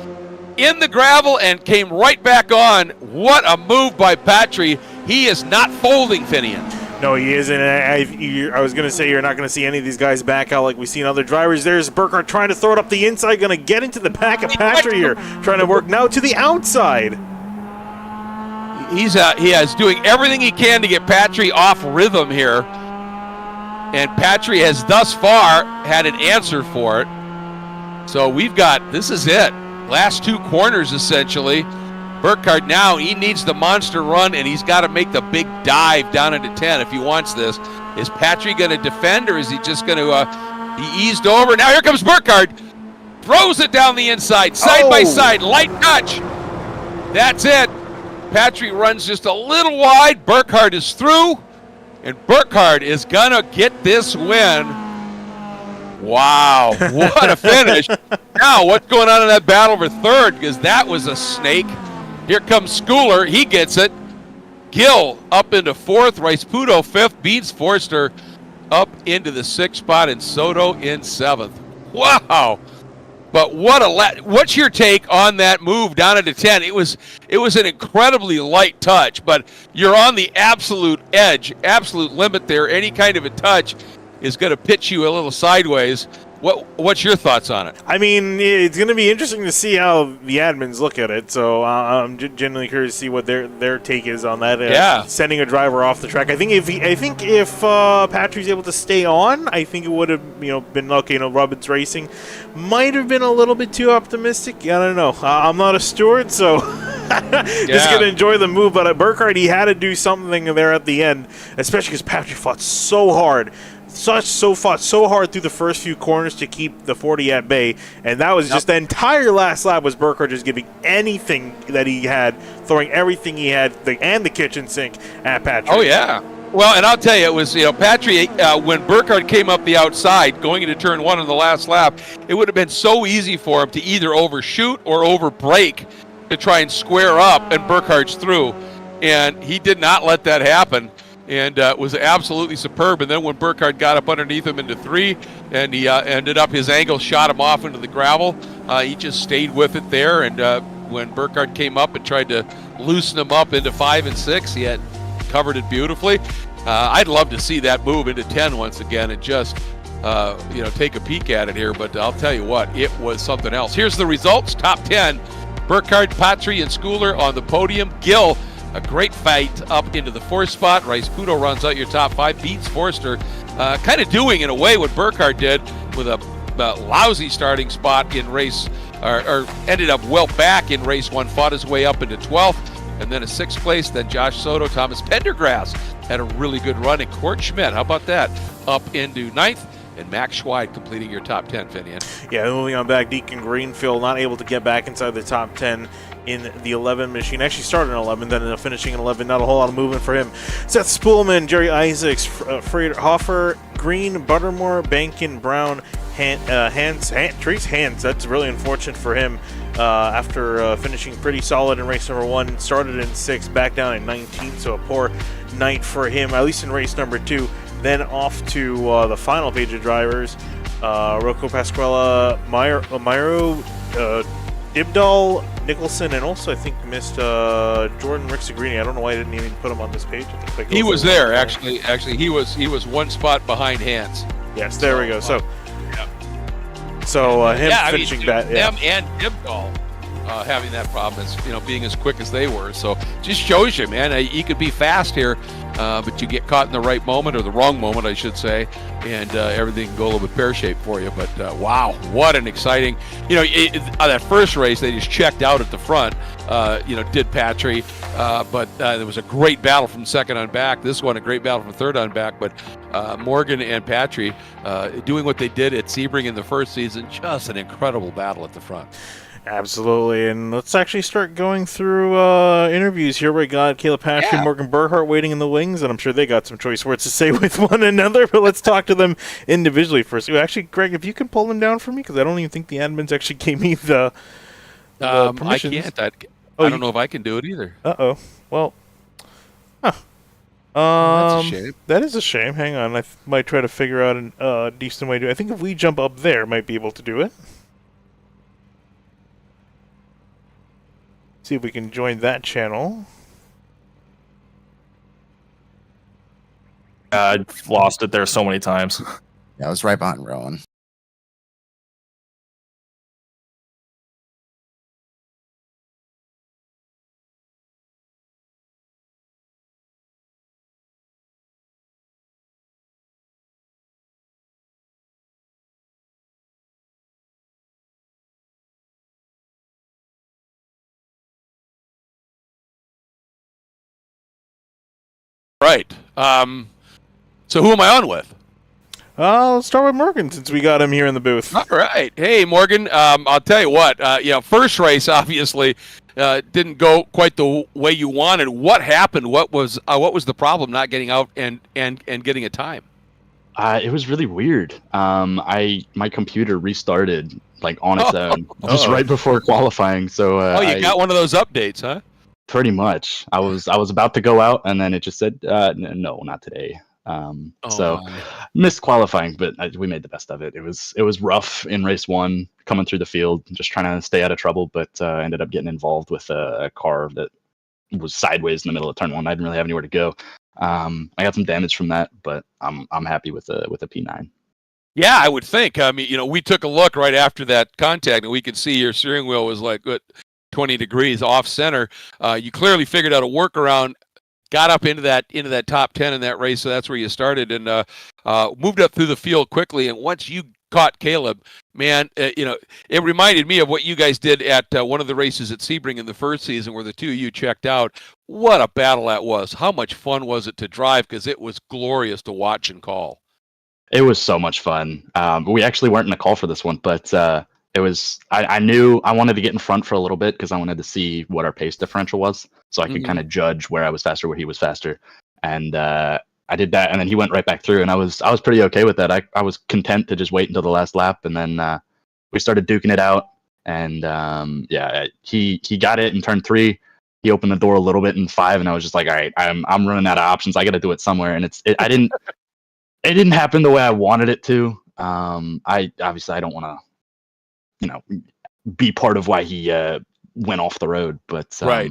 in the gravel and came right back on. What a move by Patry. He is not folding, Finian. No, he isn't. I was going to say you're not going to see any of these guys back out like we've seen other drivers. There's Burkhardt trying to throw it up the inside, going to get into the back of Patry here, trying to work now to the outside. He is doing everything he can to get Patry off rhythm here, and Patry has thus far had an answer for it. So this is it. Last 2 corners, essentially. Burkhardt now, he needs the monster run, and he's got to make the big dive down into 10 if he wants this. Is Patry going to defend, or is he just going to, he eased over. Now here comes Burkhardt. Throws it down the inside, side by side, light touch. That's it. Patry runs just a little wide. Burkhardt is through, and Burkhardt is going to get this win. Wow, what a finish. Now, what's going on in that battle for 3rd? Because that was a snake. Here comes Schooler. He gets it. Gill up into 4th. Riceputo 5th. Beats Forster up into the 6th spot, and Soto in 7th. Wow. But what's your take on that move down into 10? It was an incredibly light touch, but you're on the absolute edge, absolute limit there. Any kind of a touch is going to pitch you a little sideways. What's your thoughts on it? I mean, it's going to be interesting to see how the admins look at it. So I'm genuinely curious to see what their take is on that. Sending a driver off the track. I think if Patry's able to stay on, I think it would have been okay. Robbins Racing might have been a little bit too optimistic. I don't know. I'm not a steward, so just going to enjoy the move. But at Burkhardt, he had to do something there at the end, especially because Patry fought so hard. Fought so hard through the first few corners to keep the 40 at bay, and that was just the entire last lap was Burkhardt just giving anything that he had, throwing everything he had, and the kitchen sink at Patry. Oh yeah. Well, and I'll tell you, it was Patry when Burkhardt came up the outside going into turn 1 in the last lap, it would have been so easy for him to either overshoot or overbrake to try and square up, and Burkhardt's through, and he did not let that happen. And was absolutely superb. And then when Burkhardt got up underneath him into 3, and he ended up, his angle shot him off into the gravel, he just stayed with it there. And when Burkhardt came up and tried to loosen him up into 5 and 6, he had covered it beautifully. I'd love to see that move into 10 once again and just take a peek at it here. But I'll tell you what, it was something else. Here's the results. Top 10, Burkhardt, Patry, and Schooler on the podium. Gill, a great fight up into the 4th spot. Riceputo runs out your top 5, beats Forster. Kind of doing, in a way, what Burkhardt did with a lousy starting spot in race, or ended up well back in race 1, fought his way up into 12th, and then a 6th place. Then Josh Soto, Thomas Pendergrass had a really good run. And Court Schmidt, how about that? Up into 9th. And Max Schweid completing your top 10, Finian. Yeah, moving on back, Deacon Greenfield not able to get back inside the top 10 in the 11 machine. Actually started in 11, then ended up finishing in 11. Not a whole lot of movement for him. Seth Spoolman, Jerry Isaacs, Frater Hoffer, Green, Buttermore, Bankin, Brown, Treese Hans. That's really unfortunate for him after finishing pretty solid in race number 1. Started in 6th, back down in 19th, so a poor night for him, at least in race number 2. Then off to the final page of drivers. Rocco Pasquella, Myro, Dibdal, Nicholson, and also I think missed Jordan Rixagrini. I don't know why I didn't even put him on this page. He was there, actually. Actually, he was one spot behind Hans. Yes, there we go. So, him finishing that. Yeah. Them and Dibdal having that problem is, being as quick as they were. So just shows you, man, you could be fast here, but you get caught in the right moment, or the wrong moment, I should say, and everything can go a little bit pear-shaped for you. But wow, what an exciting, that first race, they just checked out at the front, did Patry, but there was a great battle from second on back. This one, a great battle from third on back, but Morgan and Patry doing what they did at Sebring in the first season, just an incredible battle at the front. Absolutely, and let's actually start going through interviews here. We got Caleb Patry and Morgan Burkhart waiting in the wings, and I'm sure they got some choice words to say with one another, but let's talk to them individually first. Actually, Greg, if you can pull them down for me, because I don't even think the admins actually gave me the permissions. I can't. I don't know if I can do it either. Uh-oh. Well, that's a shame. That is a shame. Hang on, I might try to figure out a decent way to do it. I think if we jump up there, might be able to do it. See if we can join that channel. I've lost it there so many times. Yeah, I was right behind Rowan. Right. So who am I on with? Let's start with Morgan, since we got him here in the booth. All right. Hey, Morgan, I'll tell you what. First race, obviously, didn't go quite the way you wanted. What happened? What was the problem not getting out and getting a time? It was really weird. My computer restarted on its own just right before qualifying. So you got one of those updates, huh? Pretty much. I was about to go out, and then it just said, "No, not today." So missed qualifying, but we made the best of it. It was rough in race 1, coming through the field, just trying to stay out of trouble, but ended up getting involved with a car that was sideways in the middle of turn 1. I didn't really have anywhere to go. I got some damage from that, but I'm happy with a P9. Yeah, I would think. I mean, we took a look right after that contact, and we could see your steering wheel was 20 degrees off center. You clearly figured out a workaround, got up into that top 10 in that race, so that's where you started, and moved up through the field quickly. And once you caught Caleb, man, it reminded me of what you guys did at one of the races at Sebring in the first season, where the two of you checked out. What a battle that was! How much fun was it to drive? Because it was glorious to watch and call. It was so much fun. We actually weren't in a call for this one, but it was. I knew I wanted to get in front for a little bit because I wanted to see what our pace differential was, so I could kind of judge where I was faster, where he was faster, and I did that. And then he went right back through, and I was pretty okay with that. I was content to just wait until the last lap, and then we started duking it out. And he got it in turn 3. He opened the door a little bit in 5, and I was just like, all right, I'm running out of options. I got to do it somewhere, and it didn't happen the way I wanted it to. I don't want to, be part of why he went off the road, but right.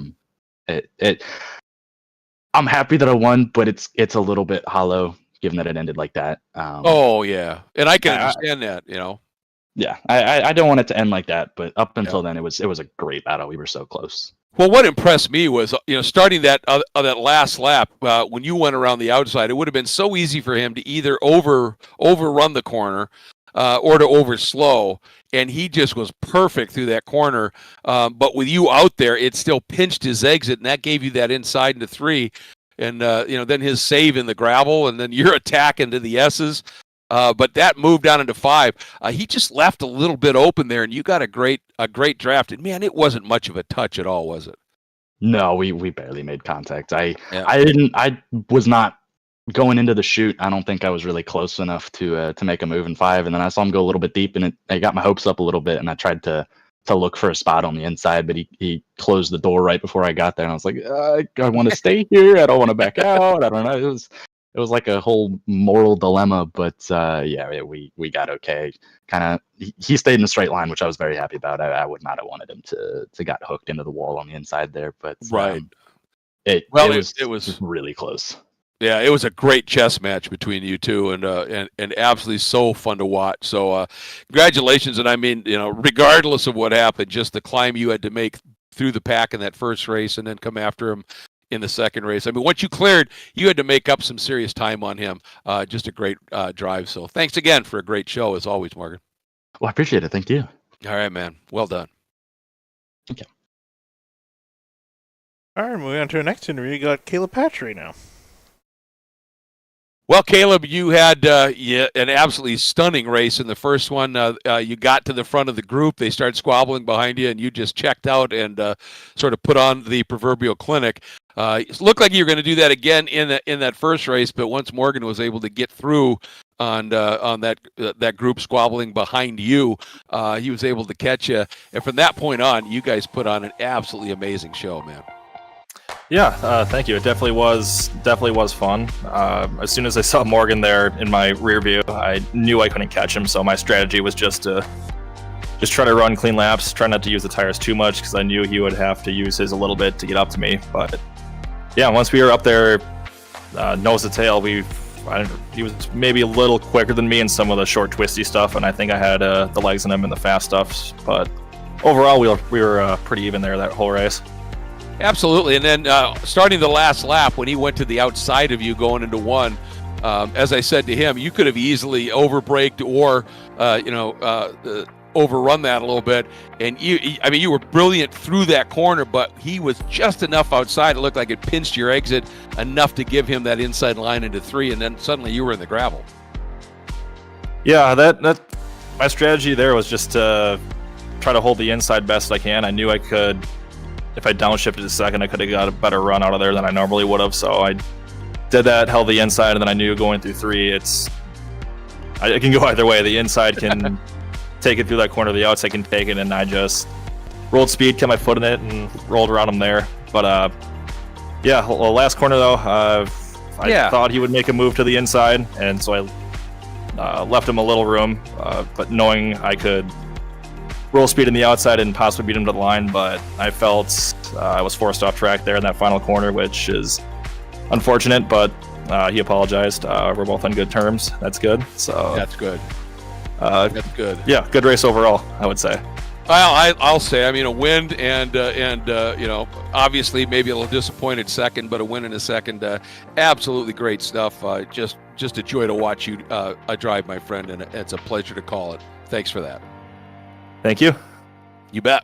I'm happy that I won, but it's a little bit hollow given that it ended like that. And I can understand that, Yeah, I don't want it to end like that, but up until then, it was a great battle. We were so close. Well, what impressed me was, starting that last lap, when you went around the outside, it would have been so easy for him to either overrun the corner or to overslow, and he just was perfect through that corner. But with you out there, it still pinched his exit, and that gave you that inside into 3. and then his save in the gravel, and then your attack into the S's. But that moved down into 5. He just left a little bit open there, and you got a great draft. And man, it wasn't much of a touch at all, was it? No, we barely made contact. I Yeah. I was not going into the shoot. I don't think I was really close enough to make a move in 5. And then I saw him go a little bit deep, and I got my hopes up a little bit. And I tried to look for a spot on the inside, but he closed the door right before I got there, and I was like, I want to stay here. I don't want to back out. I don't know. It was like a whole moral dilemma, but we got okay. Kind of, he stayed in a straight line, which I was very happy about. I would not have wanted him to got hooked into the wall on the inside there, but Right. It was really close. Yeah, it was a great chess match between you two, and absolutely so fun to watch. So, congratulations, and I mean, regardless of what happened, just the climb you had to make through the pack in that first race, and then come after him in the second race. I mean, once you cleared, you had to make up some serious time on him. Just a great drive. So, thanks again for a great show as always, Morgan. Well, I appreciate it. Thank you. All right, man. Well done. Okay. All right, moving on to our next interview. You got Caleb Patry now. Well, Caleb, you had an absolutely stunning race in the first one. You got to the front of the group. They started squabbling behind you, and you just checked out and sort of put on the proverbial clinic. It looked like you were going to do that again in that first race, but once Morgan was able to get through on that group squabbling behind you, he was able to catch you. And from that point on, you guys put on an absolutely amazing show, man. Yeah, thank you. It definitely was fun. As soon as I saw Morgan there in my rear view, I knew I couldn't catch him. So my strategy was just try to run clean laps, try not to use the tires too much because I knew he would have to use his a little bit to get up to me. But yeah, once we were up there, nose to tail, he was maybe a little quicker than me in some of the short twisty stuff, and I think I had the legs in him in the fast stuff. But overall, we were pretty even there that whole race. Absolutely, and then starting the last lap when he went to the outside of you going into 1, as I said to him, you could have easily overbraked or overrun that a little bit, and you were brilliant through that corner, but he was just enough outside. It looked like it pinched your exit enough to give him that inside line into 3, and then suddenly you were in the gravel. Yeah, that my strategy there was just to try to hold the inside best I can. I knew I could. If I downshifted a second, I could have got a better run out of there than I normally would have. So I did that, held the inside, and then I knew going through 3, I can go either way. The inside can take it through that corner, the outside can take it, and I just rolled speed, kept my foot in it, and rolled around him there. But the last corner though, I thought he would make a move to the inside, and so I left him a little room, but knowing I could roll speed in the outside and possibly beat him to the line, but I felt I was forced off track there in that final corner, which is unfortunate, but he apologized. We're both on good terms. That's good. So that's good. That's good. Yeah, good race overall, I would say. Well, I'll say, a win and obviously maybe a little disappointed second, but a win in a second. Absolutely great stuff. Just a joy to watch you drive, my friend, and it's a pleasure to call it. Thanks for that. Thank you. You bet.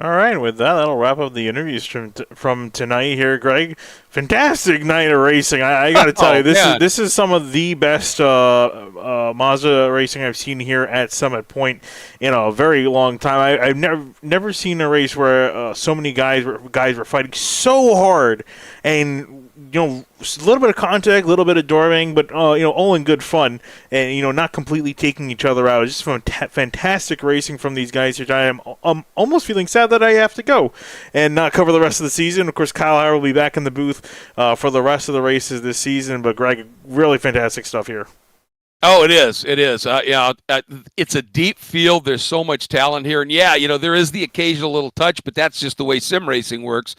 All right, with that, that'll wrap up the interviews from tonight here, Greg. Fantastic night of racing. I got to tell you, this is some of the best Mazda racing I've seen here at Summit Point in a very long time. I've never seen a race where so many guys were fighting so hard, and a little bit of contact, a little bit of doorbang, but all in good fun, and not completely taking each other out. It's just fantastic racing from these guys here. I'm almost feeling sad that I have to go and not cover the rest of the season. Of course, Kyle Howard will be back in the booth for the rest of the races this season. But Greg, really fantastic stuff here. Oh, it is. It is. It's a deep field. There's so much talent here, and there is the occasional little touch, but that's just the way sim racing works.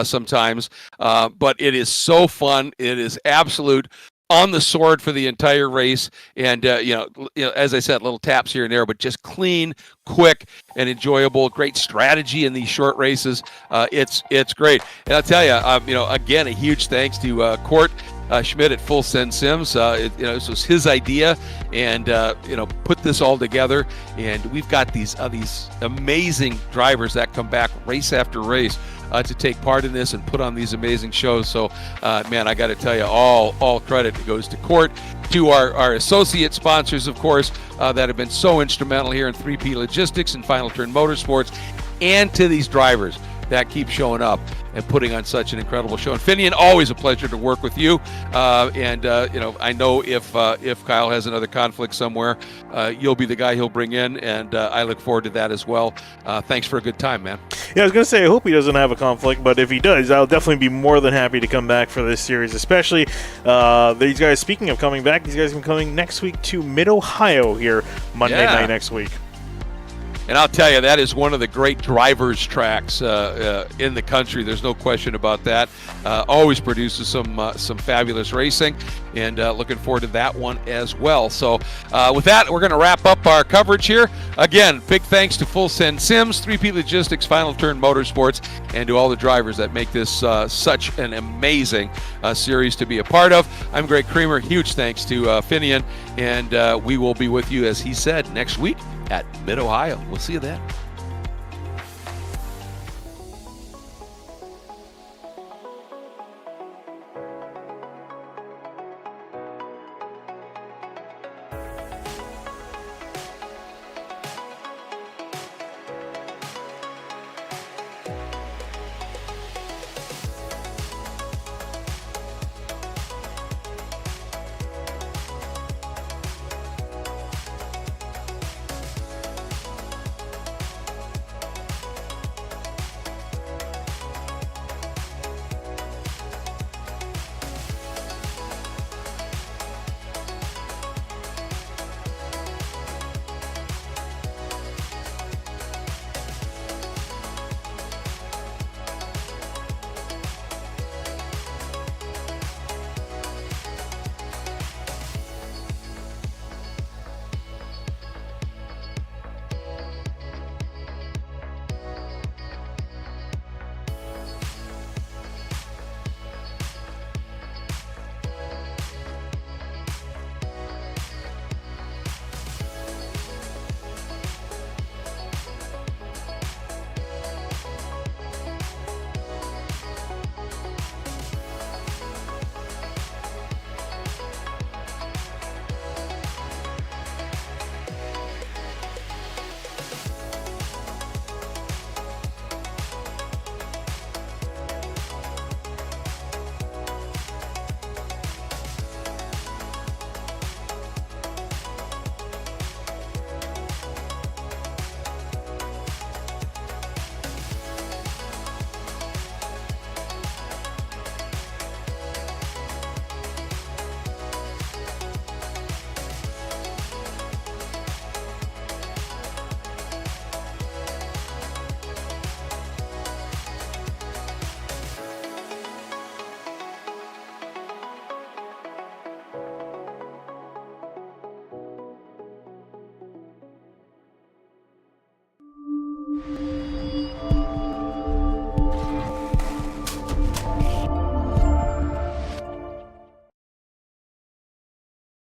Sometimes, but it is so fun. It is absolute on the sword for the entire race, and as I said, little taps here and there, but just clean, quick, and enjoyable. Great strategy in these short races. It's great, and I'll tell you, again, a huge thanks to Court Schmidt at Full Send Sims. This was his idea, and put this all together. And we've got these amazing drivers that come back race after race to take part in this and put on these amazing shows. So, man, I got to tell you, all credit goes to Court, to our associate sponsors, of course, that have been so instrumental here in 3P Logistics and Final Turn Motorsports, and to these drivers that keep showing up and putting on such an incredible show. And Finian, always a pleasure to work with you. I know if Kyle has another conflict somewhere, you'll be the guy he'll bring in, and I look forward to that as well. Thanks for a good time, man. Yeah, I was going to say, I hope he doesn't have a conflict, but if he does, I'll definitely be more than happy to come back for this series, especially these guys, speaking of coming back, these guys are coming next week to Mid-Ohio here, Monday night next week. And I'll tell you, that is one of the great drivers' tracks in the country. There's no question about that. Always produces some fabulous racing, and looking forward to that one as well. So with that, we're going to wrap up our coverage here. Again, big thanks to Full Send Sims, 3P Logistics, Final Turn Motorsports, and to all the drivers that make this such an amazing series to be a part of. I'm Greg Creamer. Huge thanks to Finian, and we will be with you, as he said, next week at Mid-Ohio. We'll see you then.